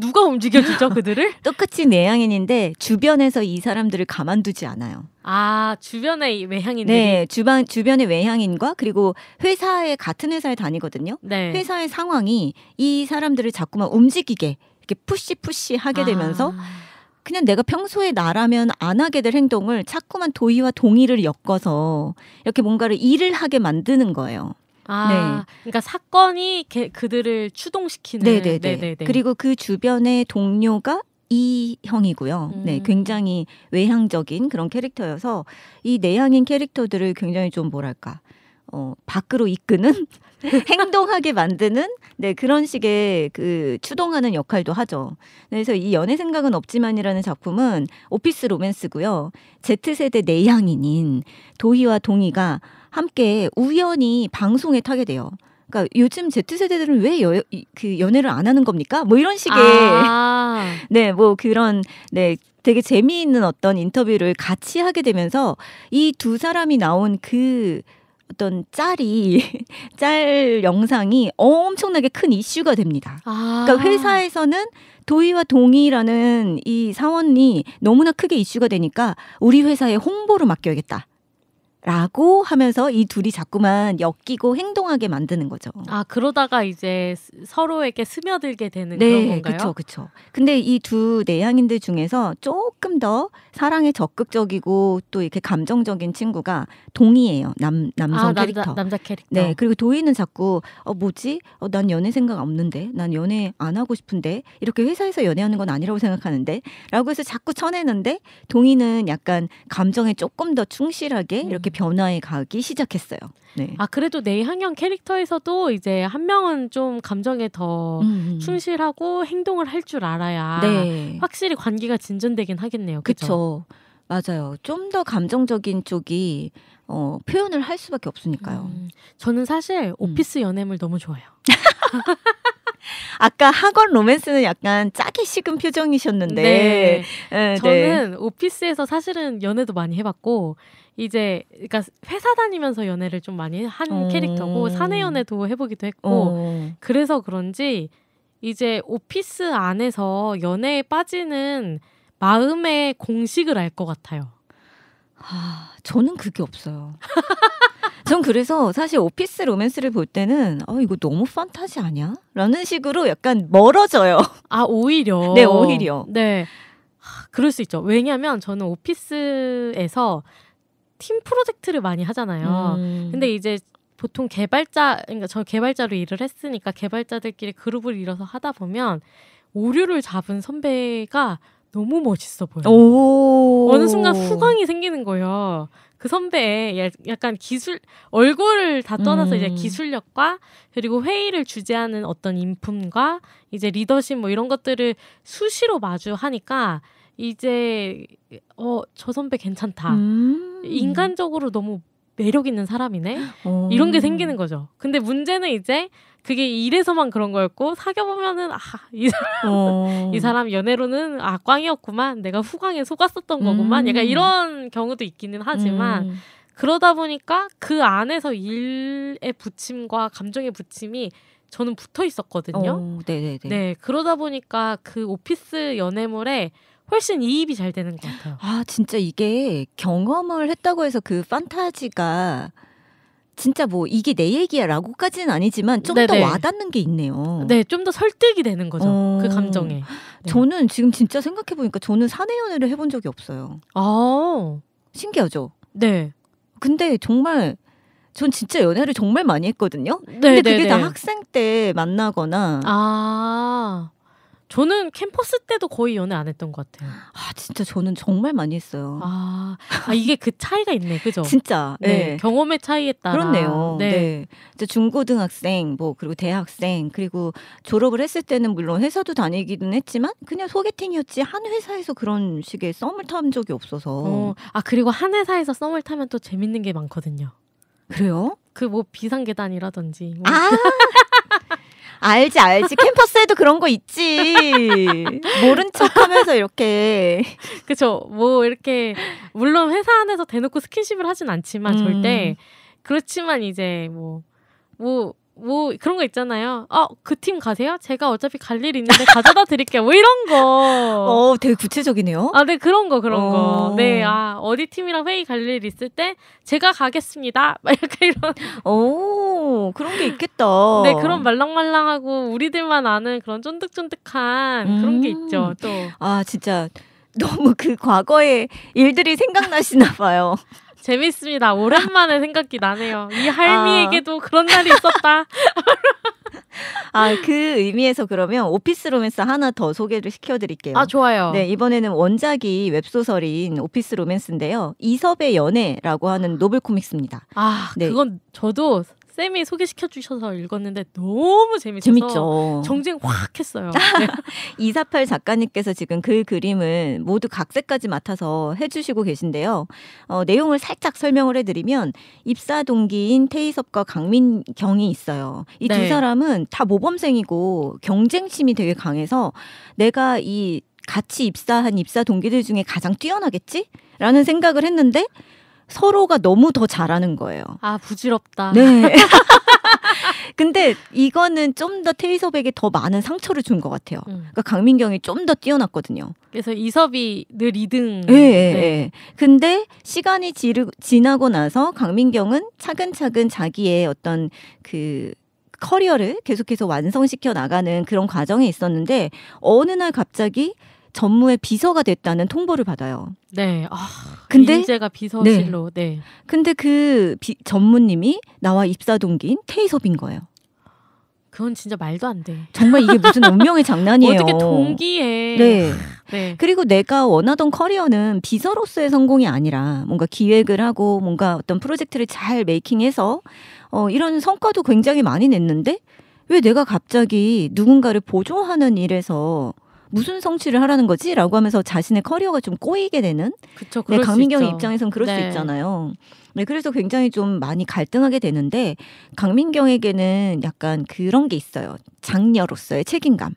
누가 움직여주죠, 그들을? 똑같이 내향인인데 주변에서 이 사람들을 가만두지 않아요. 주변의 외향인들이? 네, 주변의 외향인과 그리고 같은 회사에 다니거든요. 네. 회사의 상황이 이 사람들을 자꾸만 움직이게 이렇게 푸시 하게 되면서 그냥 내가 평소에 나라면 안 하게 될 행동을 자꾸만 도희와 동희를 엮어서 이렇게 뭔가를 일을 하게 만드는 거예요. 네. 그러니까 사건이 그들을 추동시키는. 네네네. 그리고 그 주변의 동료가 이형이고요. 네, 굉장히 외향적인 그런 캐릭터여서 이 내향인 캐릭터들을 굉장히 좀 뭐랄까 밖으로 이끄는 행동하게 만드는 그런 식의 그 추동하는 역할도 하죠. 그래서 이 연애 생각은 없지만이라는 작품은 오피스 로맨스고요. Z세대 내향인인 도희와 동희가 함께 우연히 방송에 타게 돼요. 그러니까 요즘 Z세대들은 왜 그 연애를 안 하는 겁니까? 뭐 이런 식의 뭐 그런 되게 재미있는 어떤 인터뷰를 같이 하게 되면서 이 두 사람이 나온 그 어떤 짤 영상이 엄청나게 큰 이슈가 됩니다. 그러니까 회사에서는 도희와 동희라는 이 사원이 너무나 크게 이슈가 되니까 우리 회사에 홍보를 맡겨야겠다. 라고 하면서 이 둘이 자꾸만 엮이고 행동하게 만드는 거죠. 그러다가 이제 서로에게 스며들게 되는 그런 건가요? 그렇죠. 근데 이 두 내향인들 중에서 조금 더 사랑에 적극적이고 또 이렇게 감정적인 친구가 동희예요. 남성 캐릭터. 남자 캐릭터. 네, 그리고 도희는 자꾸 뭐지? 난 연애 생각 없는데, 난 연애 안 하고 싶은데, 이렇게 회사에서 연애하는 건 아니라고 생각하는데, 라고 해서 자꾸 쳐내는데 동희는 약간 감정에 조금 더 충실하게 이렇게 변화해 가기 시작했어요. 네. 그래도 내향형 캐릭터에서도 이제 한 명은 좀 감정에 더 충실하고 행동을 할 줄 알아야 확실히 관계가 진전되긴 하겠네요. 그렇죠. 맞아요. 좀 더 감정적인 쪽이 표현을 할 수밖에 없으니까요. 저는 사실 오피스 연애물 너무 좋아해요. 아까 학원 로맨스는 약간 짜게 식은 표정이셨는데 저는 오피스에서 사실은 연애도 많이 해봤고 그러니까 회사 다니면서 연애를 좀 많이 한 캐릭터고 사내 연애도 해보기도 했고 그래서 그런지 이제 오피스 안에서 연애에 빠지는 마음의 공식을 알 것 같아요. 저는 그게 없어요. 전 그래서 사실 오피스 로맨스를 볼 때는 이거 너무 판타지 아니야? 라는 식으로 약간 멀어져요. 오히려? 네, 오히려. 네. 그럴 수 있죠. 왜냐하면 저는 오피스에서 팀 프로젝트를 많이 하잖아요. 근데 이제 보통 그러니까 저 개발자로 일을 했으니까 개발자들끼리 그룹을 이뤄서 하다 보면 오류를 잡은 선배가 너무 멋있어 보여요. 어느 순간 후광이 생기는 거예요. 그 선배의 약간 얼굴을 다 떠나서 이제 기술력과 그리고 회의를 주재하는 어떤 인품과 이제 리더십 뭐 이런 것들을 수시로 마주하니까 이제 저 선배 괜찮다. 인간적으로 너무 매력 있는 사람이네. 이런 게 생기는 거죠. 근데 문제는 이제 그게 이래서만 그런 거였고 사귀어보면은 이 사람 연애로는 꽝이었구만. 내가 후광에 속았었던 거구만. 약간 이런 경우도 있기는 하지만 그러다 보니까 그 안에서 일의 부침과 감정의 부침이 저는 붙어 있었거든요. 네네네. 네, 그러다 보니까 그 오피스 연애물에 훨씬 이입이 잘 되는 것 같아요. 진짜 이게 경험을 했다고 해서 그 판타지가 진짜 뭐 이게 내 얘기야라고까지는 아니지만 좀 더 와닿는 게 있네요. 네, 좀 더 설득이 되는 거죠. 그 감정에. 네. 저는 지금 진짜 생각해보니까 저는 사내 연애를 해본 적이 없어요. 신기하죠? 네. 근데 정말 전 진짜 연애를 정말 많이 했거든요. 근데 그게 다 학생 때 만나거나 저는 캠퍼스 때도 거의 연애 안 했던 것 같아요. 진짜 저는 정말 많이 했어요. 이게 그 차이가 있네, 그죠? 진짜. 네. 경험의 차이에 따라. 그렇네요. 네. 이제 중고등학생, 그리고 대학생, 그리고 졸업을 했을 때는 물론 회사도 다니기는 했지만 그냥 소개팅이었지 한 회사에서 그런 식의 썸을 탄 적이 없어서. 그리고 한 회사에서 썸을 타면 또 재밌는 게 많거든요. 그래요? 그 뭐 비상계단이라든지. 알지. 캠퍼스에도 그런 거 있지. 모른 척하면서 이렇게. 그쵸. 뭐 이렇게 물론 회사 안에서 대놓고 스킨십을 하진 않지만 절대. 그렇지만 이제 뭐 그런 거 있잖아요. 그 팀 가세요? 제가 어차피 갈 일 있는데 가져다 드릴게요. 뭐 이런 거. 되게 구체적이네요. 네, 그런 거. 네, 어디 팀이랑 회의 갈 일 있을 때 제가 가겠습니다. 막 약간 이런. 그런 게 있겠다. 네, 그런 말랑말랑하고 우리들만 아는 그런 쫀득쫀득한 그런 게 있죠. 또. 진짜 너무 그 과거의 일들이 생각나시나 봐요. 재밌습니다. 오랜만에 생각이 나네요. 이 할미에게도 그런 날이 있었다. 그 의미에서 그러면 오피스 로맨스 하나 더 소개를 시켜드릴게요. 좋아요. 네, 이번에는 원작이 웹소설인 오피스 로맨스인데요. 이섭의 연애라고 하는 노블 코믹스입니다. 네. 그건 저도 쌤이 소개시켜 주셔서 읽었는데 너무 재밌죠. 정주행 확 했어요. 네. 248 작가님께서 지금 그 그림을 모두 각색까지 맡아서 해주시고 계신데요. 내용을 살짝 설명을 해드리면 입사 동기인 태희섭과 강민경이 있어요. 이 두 사람은 다 모범생이고 경쟁심이 되게 강해서 내가 이 같이 입사한 입사 동기들 중에 가장 뛰어나겠지? 라는 생각을 했는데 서로가 너무 더 잘하는 거예요. 부질없다. 네. 근데 이거는 좀 더 태희섭에게 더 많은 상처를 준 것 같아요. 그러니까 강민경이 좀 더 뛰어났거든요. 그래서 이섭이 늘 2등. 네. 근데 시간이 지나고 나서 강민경은 차근차근 자기의 어떤 그 커리어를 계속해서 완성시켜 나가는 그런 과정에 있었는데 어느 날 갑자기 전무의 비서가 됐다는 통보를 받아요. 네. 근데 인재가 비서실로. 네. 근데 그 전무님이 나와 입사 동기인 태희섭인 거예요. 그건 진짜 말도 안 돼. 정말 이게 무슨 운명의 장난이에요. 어떻게 동기에. 네. 그리고 내가 원하던 커리어는 비서로서의 성공이 아니라 뭔가 기획을 하고 뭔가 어떤 프로젝트를 잘 메이킹해서 이런 성과도 굉장히 많이 냈는데 왜 내가 갑자기 누군가를 보조하는 일에서 무슨 성취를 하라는 거지? 라고 하면서 자신의 커리어가 좀 꼬이게 되는. 그쵸, 네, 강민경의 입장에서는 그럴 수 있잖아요. 네, 그래서 굉장히 좀 많이 갈등하게 되는데 강민경에게는 약간 그런 게 있어요. 장녀로서의 책임감.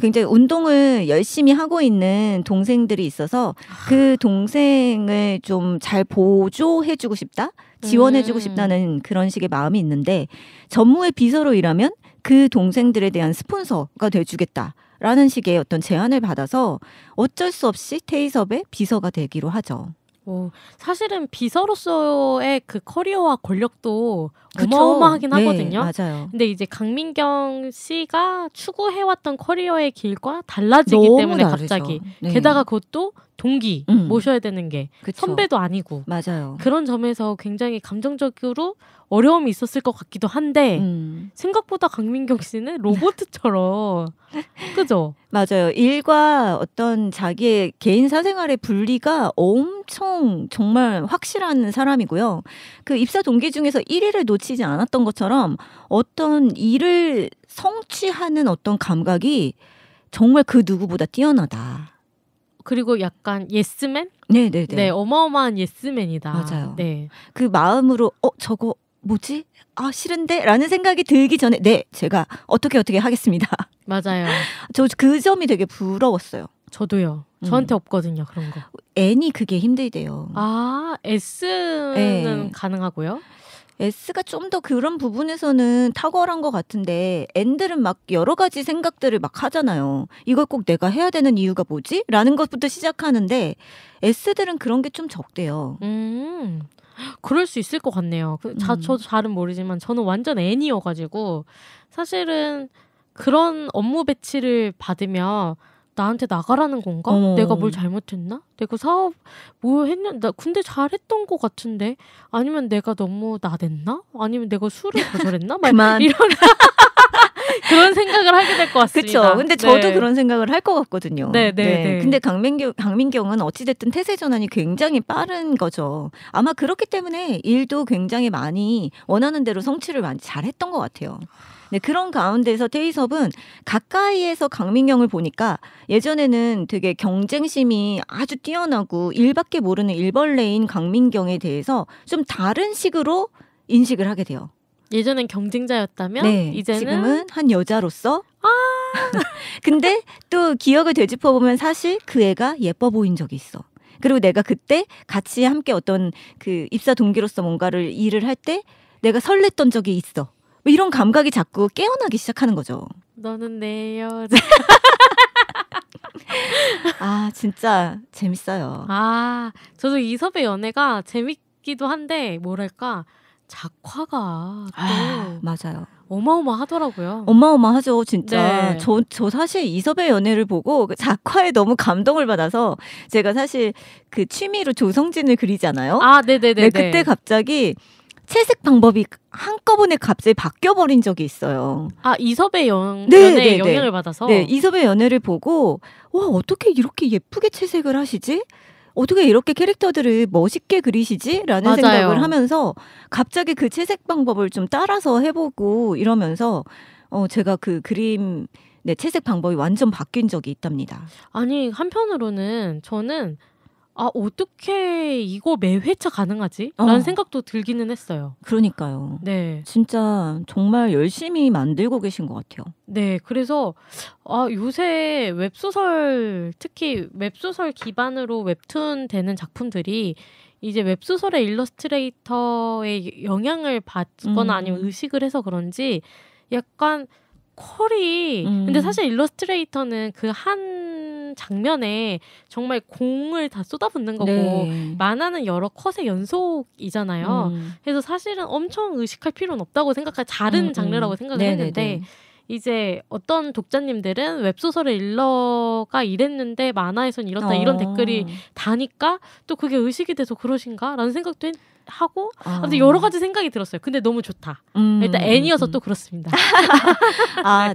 굉장히 운동을 열심히 하고 있는 동생들이 있어서 그 동생을 좀 잘 보조해주고 싶다? 지원해주고 싶다는 그런 식의 마음이 있는데 전무의 비서로 일하면 그 동생들에 대한 스폰서가 돼주겠다. 라는 식의 어떤 제안을 받아서 어쩔 수 없이 태희섭의 비서가 되기로 하죠. 사실은 비서로서의 그 커리어와 권력도 어마어마하긴 하거든요. 맞아요. 근데 이제 강민경 씨가 추구해왔던 커리어의 길과 달라지기 때문에 다르죠. 갑자기. 게다가 그것도 동기 모셔야 되는 게 그쵸. 선배도 아니고. 맞아요. 그런 점에서 굉장히 감정적으로 어려움이 있었을 것 같기도 한데 생각보다 강민경 씨는 로봇처럼 그죠? 맞아요. 일과 어떤 자기의 개인 사생활의 분리가 엄청 정말 확실한 사람이고요. 그 입사 동기 중에서 1위를 놓치지 않았던 것처럼 어떤 일을 성취하는 어떤 감각이 정말 그 누구보다 뛰어나다. 그리고 약간 예스맨? 네네네. 네, 어마어마한 예스맨이다. 맞아요. 네. 그 마음으로 저거 뭐지? 아 싫은데? 라는 생각이 들기 전에 네 제가 어떻게 하겠습니다. 맞아요. 저 그 점이 되게 부러웠어요. 저도요. 저한테 없거든요 그런 거. N이 그게 힘들대요. 아 S는 네. 가능하고요? S가 좀 더 그런 부분에서는 탁월한 것 같은데 N들은 막 여러 가지 생각들을 막 하잖아요. 이걸 꼭 내가 해야 되는 이유가 뭐지? 라는 것부터 시작하는데 S들은 그런 게 좀 적대요. 그럴 수 있을 것 같네요. 저도 잘은 모르지만 저는 완전 N이어가지고 사실은 그런 업무 배치를 받으면 나한테 나가라는 건가? 내가 뭘 잘못했나? 내가 사업 뭐 했냐? 나 근데 잘했던 것 같은데? 아니면 내가 너무 나댔나? 아니면 내가 술을 거절했나? 그만. 이런 그런 생각을 하게 될 것 같습니다. 그렇죠. 근데 저도 네. 그런 생각을 할 것 같거든요. 네. 근데 강민경은 어찌됐든 태세 전환이 굉장히 빠른 거죠. 아마 그렇기 때문에 일도 굉장히 많이 원하는 대로 성취를 많이 잘했던 것 같아요. 네, 그런 가운데서 테이섭은 가까이에서 강민경을 보니까 예전에는 되게 경쟁심이 아주 뛰어나고 일밖에 모르는 일벌레인 강민경에 대해서 좀 다른 식으로 인식을 하게 돼요. 예전엔 경쟁자였다면 네, 이제는 지금은 한 여자로서 근데 또 기억을 되짚어보면 사실 그 애가 예뻐 보인 적이 있어. 그리고 내가 그때 같이 함께 어떤 그 입사 동기로서 뭔가를 일을 할 때 내가 설렜던 적이 있어. 뭐 이런 감각이 자꾸 깨어나기 시작하는 거죠. 너는 내 여자. 아 진짜 재밌어요. 아 저도 이섭의 연애가 재밌기도 한데 뭐랄까 작화가 또 맞아요. 어마어마하더라고요. 어마어마하죠, 진짜. 네. 저 사실 이섭의 연애를 보고 그 작화에 너무 감동을 받아서 제가 사실 그 취미로 조성진을 그리잖아요. 아, 네네네. 네, 그때 갑자기 채색 방법이 한꺼번에 갑자기 바뀌어버린 적이 있어요. 아, 이섭의 연애에 영향을 받아서? 네, 이섭의 연애를 보고 와 어떻게 이렇게 예쁘게 채색을 하시지? 어떻게 이렇게 캐릭터들을 멋있게 그리시지? 라는 맞아요. 생각을 하면서 갑자기 그 채색 방법을 좀 따라서 해보고 이러면서 제가 그 그림 채색 방법이 완전 바뀐 적이 있답니다. 아니 한편으로는 저는 어떻게 이거 매 회차 가능하지? 라는 생각도 들기는 했어요. 그러니까요. 네. 진짜 정말 열심히 만들고 계신 것 같아요. 네. 그래서 요새 웹소설 특히 웹소설 기반으로 웹툰 되는 작품들이 이제 웹소설의 일러스트레이터의 영향을 받거나 아니면 의식을 해서 그런지 약간 컬이 근데 사실 일러스트레이터는 그 한 장면에 정말 공을 다 쏟아붓는 거고 네. 만화는 여러 컷의 연속이잖아요. 그래서 사실은 엄청 의식할 필요는 없다고 생각할 다른 장르라고 생각을 했는데 이제 어떤 독자님들은 웹소설의 일러가 이랬는데 만화에선 이렇다 이런 댓글이 다니까 또 그게 의식이 돼서 그러신가? 라는 생각도 하고 아무튼 여러 가지 생각이 들었어요. 근데 너무 좋다. 일단 N이어서 또 그렇습니다.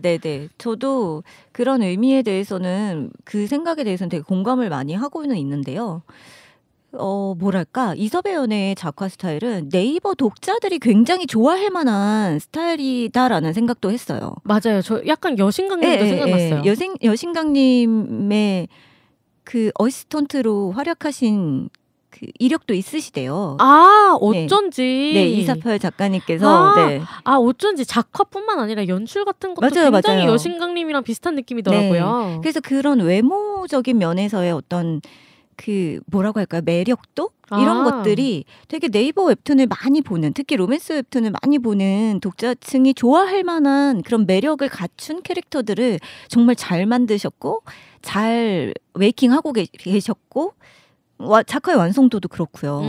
네네. 저도 그런 의미에 대해서는 그 생각에 대해서는 되게 공감을 많이 하고는 있는데요. 뭐랄까 이섭의 연애의 작화 스타일은 네이버 독자들이 굉장히 좋아할 만한 스타일이다라는 생각도 했어요. 맞아요. 저 약간 여신강님도 생각났어요. 여신강님의 그 어시스턴트로 활약하신 그 이력도 있으시대요. 어쩐지. 네, 이사펄 작가님께서. 어쩐지 작화뿐만 아니라 연출 같은 것도 굉장히 맞아요. 여신강님이랑 비슷한 느낌이더라고요. 네. 그래서 그런 외모적인 면에서의 어떤 그 뭐라고 할까요? 매력도? 이런 것들이 되게 네이버 웹툰을 많이 보는 특히 로맨스 웹툰을 많이 보는 독자층이 좋아할 만한 그런 매력을 갖춘 캐릭터들을 정말 잘 만드셨고 잘 웨이킹하고 계셨고 작화의 완성도도 그렇고요.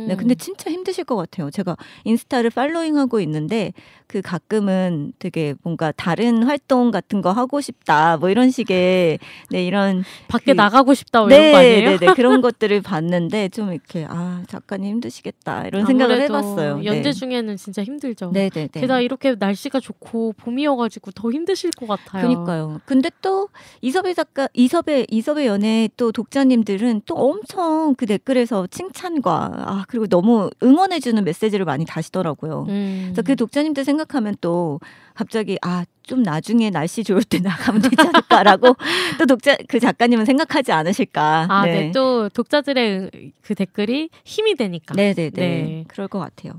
네, 근데 진짜 힘드실 것 같아요. 제가 인스타를 팔로잉하고 있는데 그 가끔은 되게 뭔가 다른 활동 같은 거 하고 싶다 뭐 이런 식의 이런 밖에 나가고 싶다 뭐 이런 거 아니에요? 네, 그런 것들을 봤는데 좀 이렇게 작가님 힘드시겠다 이런 생각을 해봤어요. 연재 중에는 진짜 힘들죠. 네네네. 게다가 이렇게 날씨가 좋고 봄이어가지고 더 힘드실 것 같아요. 그러니까요. 근데 또 이섭의 연애 또 독자님들은 또 엄청 그 댓글에서 칭찬과 그리고 너무 응원해주는 메시지를 많이 다시더라고요. 그래서 그 독자님들 생각하면 또 갑자기 좀 나중에 날씨 좋을 때 나가면 되지 않을까라고 또 그 작가님은 생각하지 않으실까. 네. 또 독자들의 그 댓글이 힘이 되니까. 네네네. 네. 그럴 것 같아요.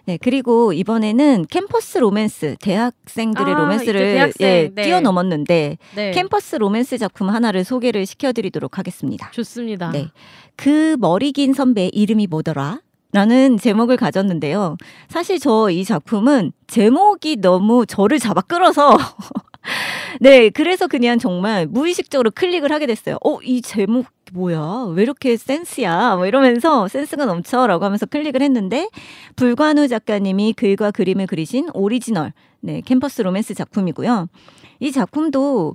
네, 그리고 이번에는 캠퍼스 로맨스, 대학생들의 로맨스를 뛰어넘었는데 캠퍼스 로맨스 작품 하나를 소개를 시켜드리도록 하겠습니다. 좋습니다. 네, 그 머리 긴 선배 이름이 뭐더라? 라는 제목을 가졌는데요. 사실 저 이 작품은 제목이 너무 저를 잡아 끌어서 네, 그래서 그냥 정말 무의식적으로 클릭을 하게 됐어요. 이 제목 뭐야? 왜 이렇게 센스야? 뭐 이러면서 센스가 넘쳐라고 하면서 클릭을 했는데 불관우 작가님이 글과 그림을 그리신 오리지널 캠퍼스 로맨스 작품이고요. 이 작품도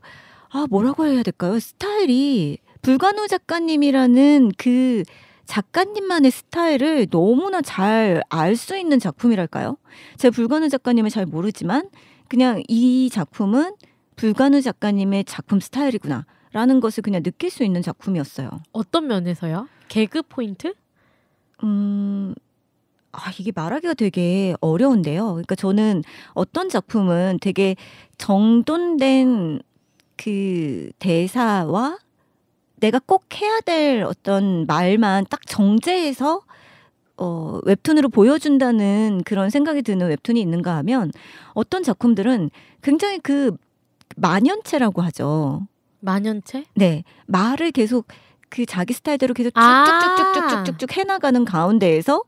뭐라고 해야 될까요? 스타일이 불관우 작가님이라는 그 작가님만의 스타일을 너무나 잘 알 수 있는 작품이랄까요? 제가 불관우 작가님을 잘 모르지만 그냥 이 작품은 불관우 작가님의 작품 스타일이구나 라는 것을 그냥 느낄 수 있는 작품이었어요. 어떤 면에서요? 개그 포인트? 이게 말하기가 되게 어려운데요. 그러니까 저는 어떤 작품은 되게 정돈된 그 대사와 내가 꼭 해야 될 어떤 말만 딱 정제해서 웹툰으로 보여준다는 그런 생각이 드는 웹툰이 있는가 하면 어떤 작품들은 굉장히 그 만연체라고 하죠. 만연체? 네. 말을 계속 그 자기 스타일대로 계속 쭉쭉쭉쭉쭉쭉 해나가는 가운데에서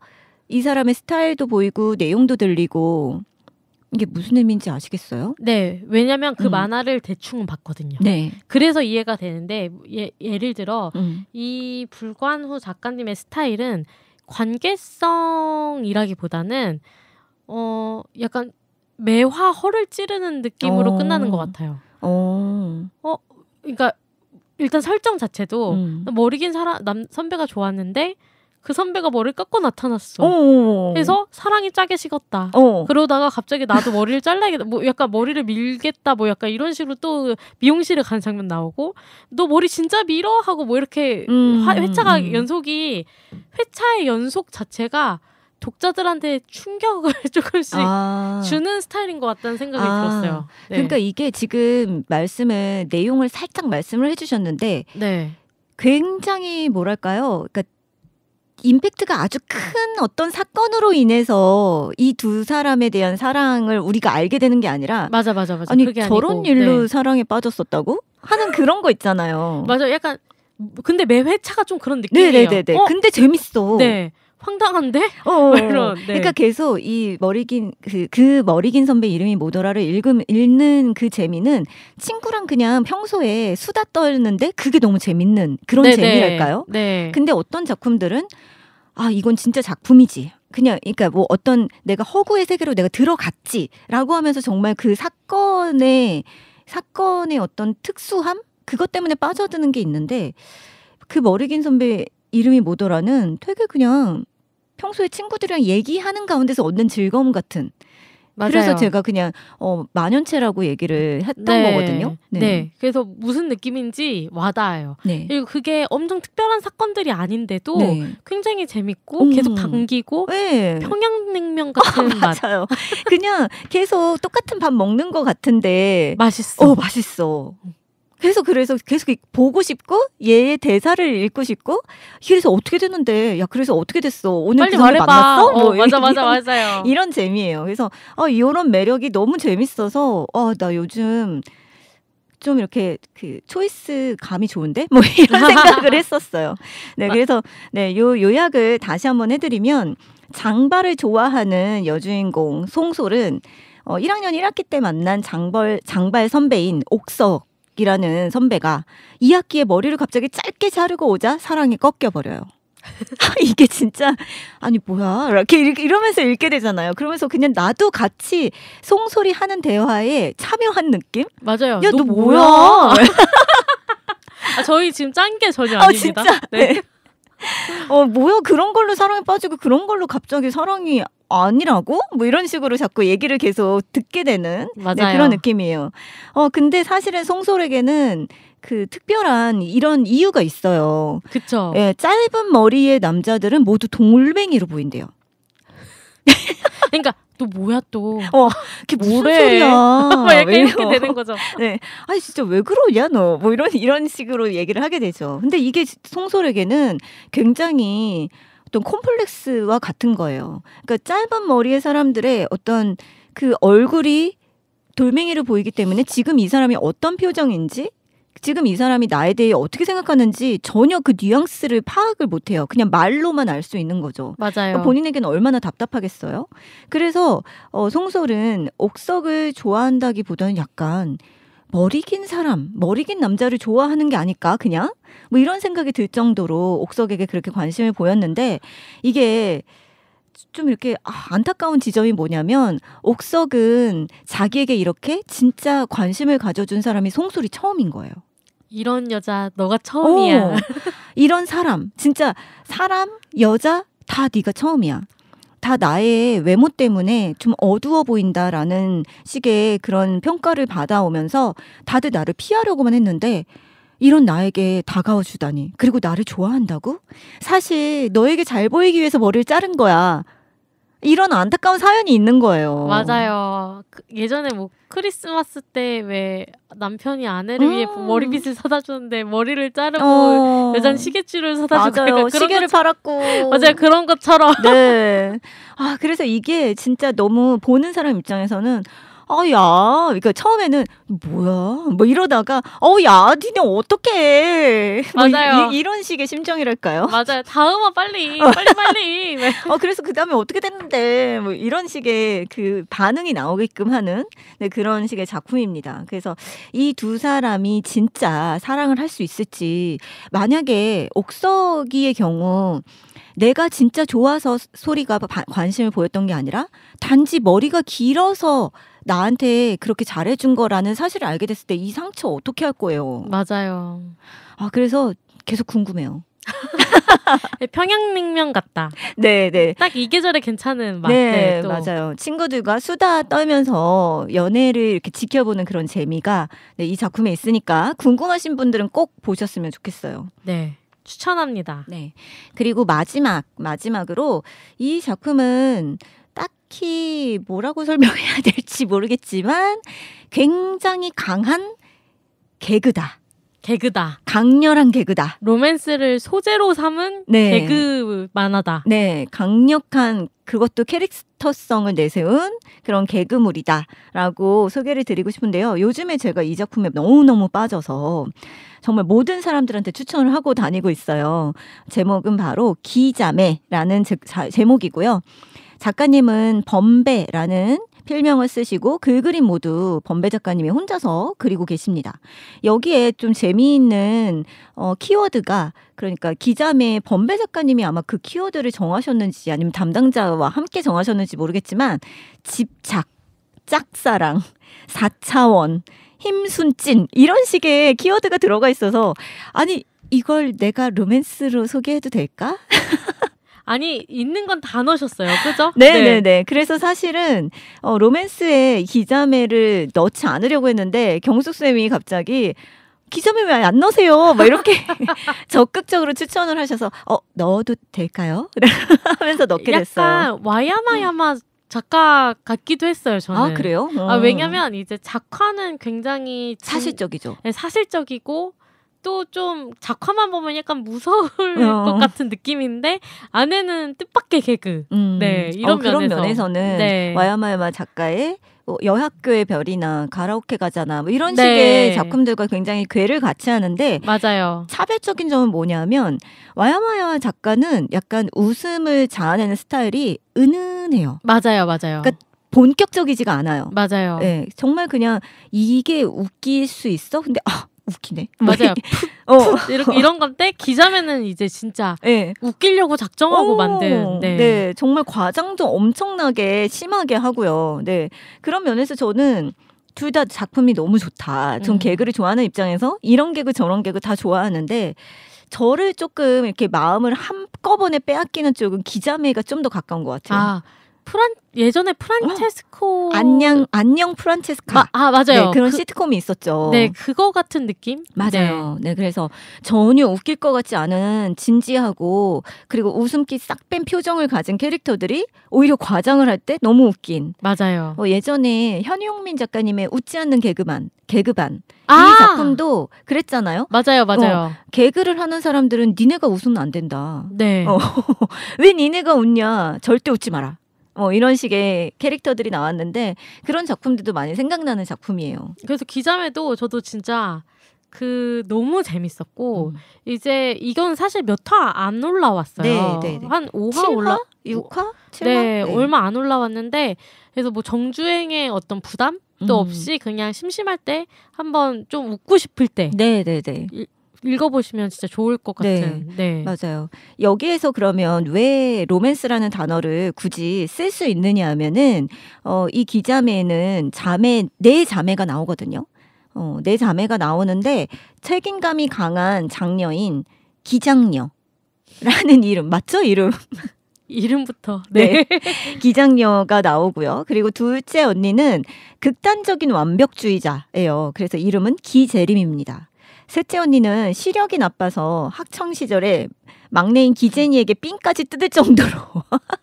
이 사람의 스타일도 보이고 내용도 들리고 이게 무슨 의미인지 아시겠어요? 네. 왜냐면 그 만화를 대충은 봤거든요. 네. 그래서 이해가 되는데 예를 들어 이 불관후 작가님의 스타일은 관계성이라기보다는 약간 매화 허를 찌르는 느낌으로 끝나는 것 같아요. 그러니까 일단 설정 자체도 머리 긴 선배가 좋았는데 그 선배가 머리를 깎고 나타났어. 그래서 사랑이 짜게 식었다. 그러다가 갑자기 나도 머리를 잘라야겠다. 뭐 약간 머리를 밀겠다. 뭐 약간 이런 식으로 또 미용실에 가는 장면 나오고 너 머리 진짜 밀어? 하고 뭐 이렇게 회차의 연속 자체가 독자들한테 충격을 조금씩 주는 스타일인 것 같다는 생각이 들었어요. 네. 그러니까 이게 지금 내용을 살짝 말씀을 해주셨는데 굉장히 뭐랄까요? 그러니까 임팩트가 아주 큰 어떤 사건으로 인해서 이 두 사람에 대한 사랑을 우리가 알게 되는 게 아니라 맞아. 아니 그게 저런 아니고, 일로 사랑에 빠졌었다고 하는 그런 거 있잖아요. 맞아. 약간 근데 매 회차가 좀 그런 느낌이에요. 네네네. 근데 재밌어. 네. 황당한데? 이런. 네. 그러니까 계속 이 머리긴 그 머리긴 선배 이름이 뭐더라를 읽는 그 재미는 친구랑 그냥 평소에 수다 떨는데 그게 너무 재밌는 그런 재미랄까요? 네. 근데 어떤 작품들은 이건 진짜 작품이지. 그러니까 뭐 어떤 내가 허구의 세계로 내가 들어갔지라고 하면서 정말 그 사건의 어떤 특수함 그것 때문에 빠져드는 게 있는데 그 머리긴 선배 이름이 뭐더라는 되게 그냥 평소에 친구들이랑 얘기하는 가운데서 얻는 즐거움 같은. 맞아요. 그래서 제가 그냥 만연체라고 얘기를 했던 거거든요. 네. 그래서 무슨 느낌인지 와닿아요. 그리고 그게 엄청 특별한 사건들이 아닌데도 굉장히 재밌고 계속 당기고 평양냉면 같은 맛. 맞아요. 그냥 계속 똑같은 밥 먹는 것 같은데 맛있어. 맛있어. 그래서 계속 보고 싶고 얘의 대사를 읽고 싶고 그래서 어떻게 됐는데 그래서 어떻게 됐어 오늘 빨리 말해봐. 만났어? 맞아요. 이런 재미예요. 그래서 이런 매력이 너무 재밌어서 나 요즘 좀 이렇게 그 초이스 감이 좋은데 뭐 이런 생각을 했었어요. 네, 그래서 요 요약을 다시 한번 해드리면 장발을 좋아하는 여주인공 송솔은 1학년 1학기 때 만난 장발 선배인 옥석 이라는 선배가 2학기에 머리를 갑자기 짧게 자르고 오자 사랑이 꺾여버려요. 이게 진짜 아니 뭐야 이러면서 읽게 되잖아요. 그러면서 그냥 나도 같이 송솔이 하는 대화에 참여한 느낌? 맞아요. 야 너 뭐야? 저희 지금 짠 게 전혀 아닙니다. 진짜? 네. 뭐야 그런 걸로 사랑에 빠지고 그런 걸로 갑자기 사랑이 아니라고? 뭐 이런 식으로 자꾸 얘기를 계속 듣게 되는 네, 맞아요. 그런 느낌이에요. 근데 사실은 송솔에게는 그 특별한 이런 이유가 있어요. 그쵸. 예, 짧은 머리의 남자들은 모두 돌멩이로 보인대요. 그러니까 또 뭐야 또. 그게 무슨 소리야. 막 약간 이렇게 되는 거죠. 네. 아니 진짜 왜 그러냐 너. 뭐 이런 식으로 얘기를 하게 되죠. 근데 이게 송솔에게는 굉장히 어떤 콤플렉스와 같은 거예요. 그러니까 짧은 머리의 사람들의 어떤 그 얼굴이 돌멩이로 보이기 때문에 지금 이 사람이 어떤 표정인지 지금 이 사람이 나에 대해 어떻게 생각하는지 전혀 그 뉘앙스를 파악을 못해요. 그냥 말로만 알 수 있는 거죠. 맞아요. 그러니까 본인에게는 얼마나 답답하겠어요. 그래서 송솔은 옥석을 좋아한다기보다는 약간 머리 긴 사람, 머리 긴 남자를 좋아하는 게 아닐까 그냥? 뭐 이런 생각이 들 정도로 옥석에게 그렇게 관심을 보였는데 이게 좀 이렇게 안타까운 지점이 뭐냐면 옥석은 자기에게 이렇게 진짜 관심을 가져준 사람이 송솔이 처음인 거예요. 이런 여자 너가 처음이야. 이런 사람 진짜 사람 여자 다 네가 처음이야. 다 나의 외모 때문에 좀 어두워 보인다라는 식의 그런 평가를 받아오면서 다들 나를 피하려고만 했는데 이런 나에게 다가와 주다니. 그리고 나를 좋아한다고? 사실 너에게 잘 보이기 위해서 머리를 자른 거야. 이런 안타까운 사연이 있는 거예요. 맞아요. 예전에 뭐 크리스마스 때 왜 남편이 아내를 위해 머리빗을 사다 줬는데 머리를 자르고 여자는 시계줄을 사다 주고 맞아요. 시계를 팔았고 맞아요. 그런 것처럼. 네. 그래서 이게 진짜 너무 보는 사람 입장에서는 야, 그러니까 처음에는 뭐야, 뭐 이러다가 야, 니네 어떡해. 맞아요. 뭐 이런 식의 심정이랄까요? 맞아요. 다음아 빨리. 그래서 그 다음에 어떻게 됐는데 뭐 이런 식의 그 반응이 나오게끔 하는 네, 그런 식의 작품입니다. 그래서 이 두 사람이 진짜 사랑을 할 수 있을지 만약에 옥석이의 경우. 내가 진짜 좋아서 소리가 관심을 보였던 게 아니라 단지 머리가 길어서 나한테 그렇게 잘해준 거라는 사실을 알게 됐을 때 이 상처 어떻게 할 거예요? 맞아요. 그래서 계속 궁금해요. 평양냉면 같다. 네. 딱 이 계절에 괜찮은 맛. 네, 또. 맞아요. 친구들과 수다 떨면서 연애를 이렇게 지켜보는 그런 재미가 이 작품에 있으니까 궁금하신 분들은 꼭 보셨으면 좋겠어요. 네. 추천합니다. 네. 그리고 마지막으로 이 작품은 딱히 뭐라고 설명해야 될지 모르겠지만 굉장히 강한 개그다. 강렬한 개그다. 로맨스를 소재로 삼은 개그 만화다. 네. 강력한 그것도 캐릭터성을 내세운 그런 개그물이다라고 소개를 드리고 싶은데요. 요즘에 제가 이 작품에 너무너무 빠져서 정말 모든 사람들한테 추천을 하고 다니고 있어요. 제목은 바로 기자매라는 제목이고요. 작가님은 범배라는 필명을 쓰시고 글그림 모두 범배 작가님이 혼자서 그리고 계십니다. 여기에 좀 재미있는 키워드가 그러니까 기자매 범배 작가님이 아마 그 키워드를 정하셨는지 아니면 담당자와 함께 정하셨는지 모르겠지만 집착, 짝사랑, 4차원, 힘순찐 이런 식의 키워드가 들어가 있어서 아니 이걸 내가 로맨스로 소개해도 될까? 아니 있는 건 다 넣으셨어요. 그죠? 네네네. 그래서 사실은 로맨스에 기자매를 넣지 않으려고 했는데 경숙쌤이 갑자기 기자매 왜 안 넣으세요? 막 이렇게 적극적으로 추천을 하셔서 넣어도 될까요? 하면서 넣게 됐어요. 약간 와야마야마 작가 같기도 했어요. 저는. 그래요? 왜냐면 이제 작화는 굉장히 사실적이죠. 네, 사실적이고 또 좀 작화만 보면 약간 무서울 것 같은 느낌인데 안에는 뜻밖의 개그. 네, 이런 그런 면에서는 와야마야마 작가의 여학교의 별이나 가라오케 가잖아 뭐 이런 식의 작품들과 굉장히 궤를 같이 하는데 맞아요. 차별적인 점은 뭐냐면 와야마야마 작가는 약간 웃음을 자아내는 스타일이 은은해요. 맞아요. 그러니까 본격적이지가 않아요. 맞아요. 네, 정말 그냥 이게 웃길 수 있어? 근데 웃기네. 맞아요. 이런 건데 기자매는 이제 진짜 웃기려고 작정하고 만든. 네, 정말 과장도 엄청나게 심하게 하고요. 네, 그런 면에서 저는 둘 다 작품이 너무 좋다. 전 개그를 좋아하는 입장에서 이런 개그 저런 개그 다 좋아하는데 저를 조금 이렇게 마음을 한꺼번에 빼앗기는 쪽은 기자매가 좀 더 가까운 것 같아요. 예전에 프란체스코 안녕 프란체스카. 맞아요. 네, 그런 시트콤이 있었죠. 네, 그거 같은 느낌? 맞아요. 네, 그래서 전혀 웃길 것 같지 않은 진지하고 그리고 웃음기 싹 뺀 표정을 가진 캐릭터들이 오히려 과장을 할 때 너무 웃긴. 맞아요. 예전에 현용민 작가님의 웃지 않는 개그반 이 작품도 그랬잖아요. 맞아요. 개그를 하는 사람들은 니네가 웃으면 안 된다. 네. 왜 니네가 웃냐? 절대 웃지 마라. 이런 식의 캐릭터들이 나왔는데 그런 작품들도 많이 생각나는 작품이에요. 그래서 기자매도 저도 진짜 너무 재밌었고 이제 이건 사실 몇 화 안 올라왔어요. 네. 한 5화 6화? 7화? 네, 얼마 안 올라왔는데 그래서 뭐 정주행의 어떤 부담도 없이 그냥 심심할 때 한번 좀 웃고 싶을 때 네. 읽어보시면 진짜 좋을 것 같은. 네. 맞아요. 여기에서 그러면 왜 로맨스라는 단어를 굳이 쓸 수 있느냐 하면은 이 기자매는 네 자매가 나오거든요. 네 자매가 나오는데 책임감이 강한 장녀인 기장녀라는 이름 맞죠? 이름부터. 네. 기장녀가 나오고요. 그리고 둘째 언니는 극단적인 완벽주의자예요. 그래서 이름은 기재림입니다. 셋째 언니는 시력이 나빠서 학창 시절에 막내인 기재니에게 삥까지 뜯을 정도로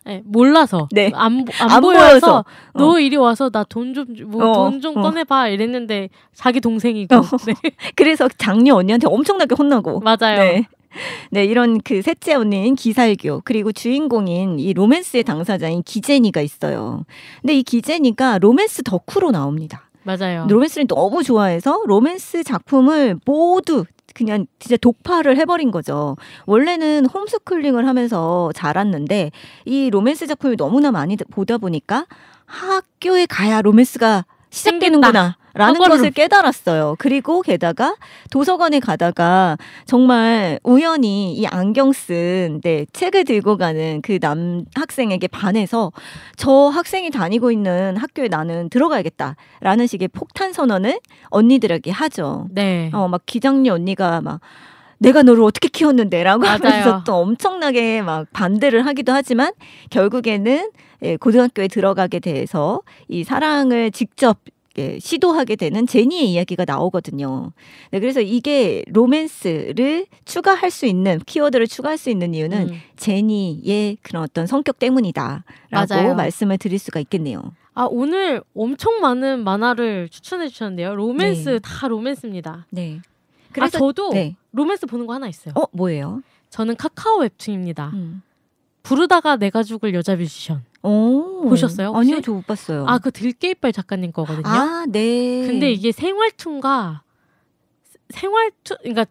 네, 몰라서 네. 안 보여서 너 이리 와서 나 돈 좀 꺼내봐 이랬는데 자기 동생이고 네. 그래서 장녀 언니한테 엄청나게 혼나고 맞아요. 네, 이런 그 셋째 언니인 기살교 그리고 주인공인 이 로맨스의 당사자인 기재니가 있어요. 근데 이 기재니가 로맨스 덕후로 나옵니다. 맞아요. 로맨스를 너무 좋아해서 로맨스 작품을 모두 그냥 진짜 독파를 해버린 거죠. 원래는 홈스쿨링을 하면서 자랐는데 이 로맨스 작품을 너무나 많이 보다 보니까 학교에 가야 로맨스가 시작되는구나 라는 것을 깨달았어요. 그리고 게다가 도서관에 가다가 정말 우연히 이 안경 쓴 책을 들고 가는 그 남학생에게 반해서 저 학생이 다니고 있는 학교에 나는 들어가야겠다라는 식의 폭탄 선언을 언니들에게 하죠. 네. 막 기장녀 언니가 막 내가 너를 어떻게 키웠는데 라고 하면서 또 엄청나게 막 반대를 하기도 하지만 결국에는 고등학교에 들어가게 돼서 이 사랑을 직접 시도하게 되는 제니의 이야기가 나오거든요. 네, 그래서 이게 로맨스를 추가할 수 있는 키워드를 추가할 수 있는 이유는 제니의 그런 어떤 성격 때문이다라고 맞아요. 말씀을 드릴 수가 있겠네요. 오늘 엄청 많은 만화를 추천해 주셨는데요. 로맨스 다 로맨스입니다. 네. 그래서 저도 로맨스 보는 거 하나 있어요. 뭐예요? 저는 카카오 웹툰입니다. 부르다가 내가 죽을 여자 뮤지션. 보셨어요? 혹시? 아니요, 저 못 봤어요. 그 들깨이빨 작가님 거거든요. 네. 근데 이게 생활툰, 그러니까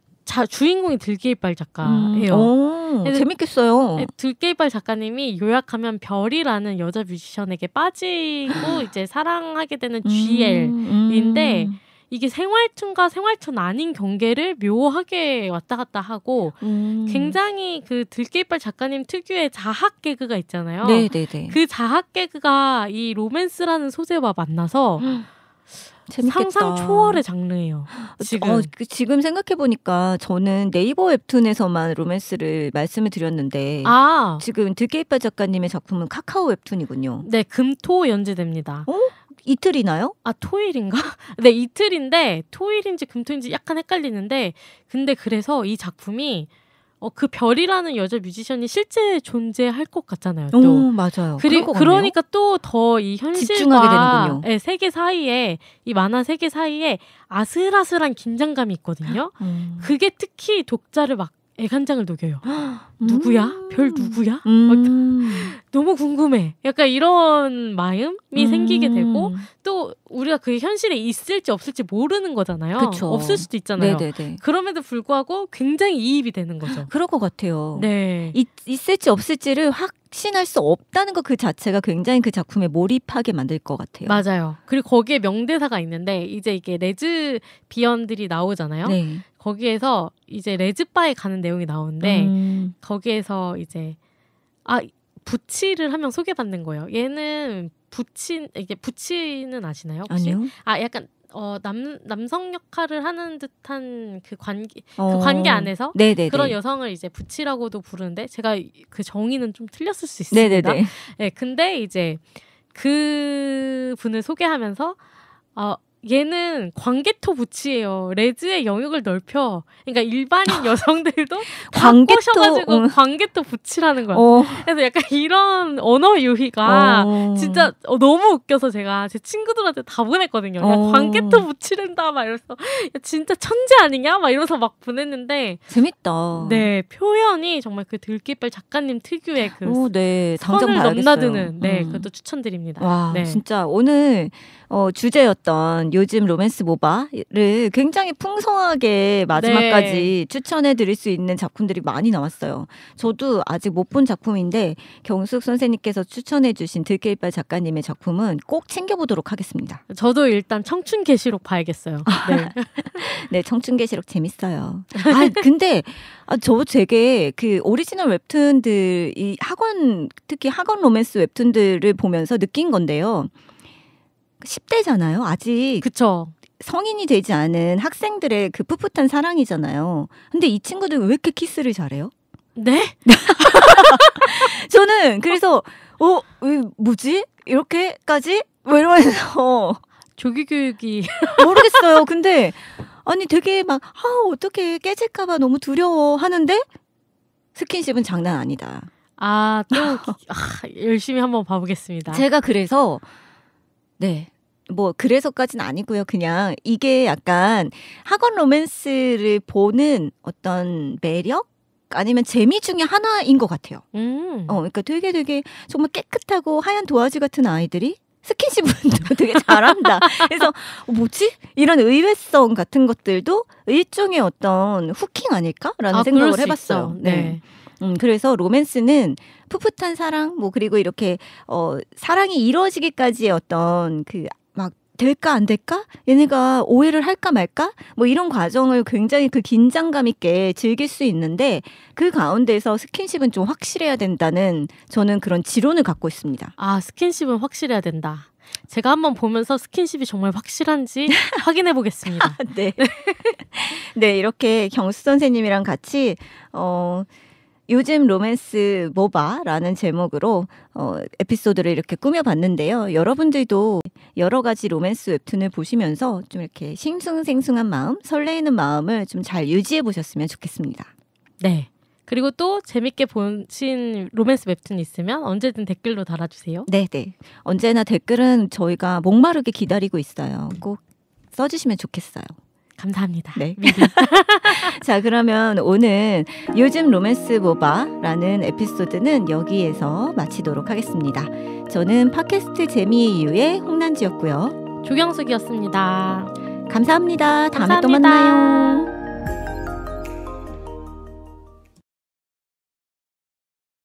주인공이 들깨이빨 작가예요. 재밌겠어요. 들깨이빨 작가님이 요약하면 별이라는 여자 뮤지션에게 빠지고 이제 사랑하게 되는 GL인데 이게 생활툰과 생활툰 아닌 경계를 묘하게 왔다 갔다 하고 굉장히 그 들깨이빨 작가님 특유의 자학 개그가 있잖아요. 네네네. 그 자학 개그가 이 로맨스라는 소재와 만나서 재밌겠다. 상상 초월의 장르예요. 지금 생각해보니까 저는 네이버 웹툰에서만 로맨스를 말씀을 드렸는데 지금 들깨이빨 작가님의 작품은 카카오 웹툰이군요. 네, 금토 연재됩니다. 이틀이나요? 토일인가? 네, 이틀인데 토일인지 금토인지 약간 헷갈리는데 근데 그래서 이 작품이 그 별이라는 여자 뮤지션이 실제 존재할 것 같잖아요. 또 맞아요. 그러니까 또 더 이 현실과 세계 사이에 이 만화 세계 사이에 아슬아슬한 긴장감이 있거든요. 그게 특히 독자를 막 애간장을 녹여요. 누구야? 별 누구야? 너무 궁금해. 약간 이런 마음이 생기게 되고 또 우리가 그게 현실에 있을지 없을지 모르는 거잖아요. 그쵸. 없을 수도 있잖아요. 네네네. 그럼에도 불구하고 굉장히 이입이 되는 거죠. 그럴 것 같아요. 네. 있을지 없을지를 확신할 수 없다는 것 그 자체가 굉장히 그 작품에 몰입하게 만들 것 같아요. 맞아요. 그리고 거기에 명대사가 있는데 이제 이게 레즈비언들이 나오잖아요. 네. 거기에서 이제 레즈바에 가는 내용이 나오는데 거기에서 이제 부치를 한 명 소개받는 거예요. 얘는 부치는 아시나요? 혹시? 아니요. 약간 남성 역할을 하는 듯한 그 관계 안에서 네네네. 그런 여성을 이제 부치라고도 부르는데 제가 그 정의는 좀 틀렸을 수 있습니다. 네네네. 네, 근데 이제 그 분을 소개하면서 얘는 광개토 부치예요. 레즈의 영역을 넓혀. 그러니까 일반인 여성들도 광개토 광개토 부치라는 거예요. 그래서 약간 이런 언어 유희가 진짜 너무 웃겨서 제가 제 친구들한테 다 보냈거든요. 야, 광개토 부치랜다 막 이러면서 야, 진짜 천재 아니냐? 막 이러면서 막 보냈는데 재밌다. 네, 표현이 정말 그 들깨발 작가님 특유의 그 네, 선을 넘나드는 그것도 추천드립니다. 와, 네. 진짜 오늘 주제였던 요즘 로맨스 모바를 굉장히 풍성하게 마지막까지 추천해드릴 수 있는 작품들이 많이 나왔어요. 저도 아직 못 본 작품인데 경숙 선생님께서 추천해주신 들깨이빨 작가님의 작품은 꼭 챙겨보도록 하겠습니다. 저도 일단 청춘계시록 봐야겠어요. 네, 네, 청춘계시록 재밌어요. 근데 저 되게 그 오리지널 웹툰들 이 특히 학원 로맨스 웹툰들을 보면서 느낀 건데요. 10대잖아요. 아직 그쵸. 성인이 되지 않은 학생들의 그 풋풋한 사랑이잖아요. 근데 이 친구들 왜 이렇게 키스를 잘해요? 네? 저는 그래서 뭐지? 이렇게까지? 뭐 이러면서 조기교육이 모르겠어요. 근데 아니 되게 막 어떻게 깨질까봐 너무 두려워 하는데 스킨십은 장난 아니다. 열심히 한번 봐보겠습니다. 제가 그래서 그래서까지는 아니고요. 그냥 이게 약간 학원 로맨스를 보는 어떤 매력? 아니면 재미 중에 하나인 것 같아요. 그러니까 되게 정말 깨끗하고 하얀 도화지 같은 아이들이 스킨십은 되게 잘한다. 그래서 뭐지? 이런 의외성 같은 것들도 일종의 어떤 후킹 아닐까라는 생각을 해봤어요. 네. 그래서 로맨스는 풋풋한 사랑, 그리고 이렇게 사랑이 이루어지기까지의 어떤 막 될까 안 될까? 얘네가 오해를 할까 말까? 이런 과정을 굉장히 그 긴장감 있게 즐길 수 있는데 그 가운데서 스킨십은 좀 확실해야 된다는 저는 그런 지론을 갖고 있습니다. 스킨십은 확실해야 된다. 제가 한번 보면서 스킨십이 정말 확실한지 확인해 보겠습니다. 네. 네, 이렇게 경수 선생님이랑 같이 요즘 로맨스 모바라는 제목으로 에피소드를 이렇게 꾸며봤는데요. 여러분들도 여러 가지 로맨스 웹툰을 보시면서 좀 이렇게 싱숭생숭한 마음, 설레이는 마음을 좀 잘 유지해 보셨으면 좋겠습니다. 네. 그리고 또 재밌게 보신 로맨스 웹툰 있으면 언제든 댓글로 달아주세요. 네. 언제나 댓글은 저희가 목마르게 기다리고 있어요. 꼭 써주시면 좋겠어요. 감사합니다. 네. 자, 그러면 오늘 요즘 로맨스 모바라는 에피소드는 여기에서 마치도록 하겠습니다. 저는 팟캐스트 재미의 이유의 홍난지였고요. 조경숙이었습니다. 감사합니다. 다음에 또 만나요.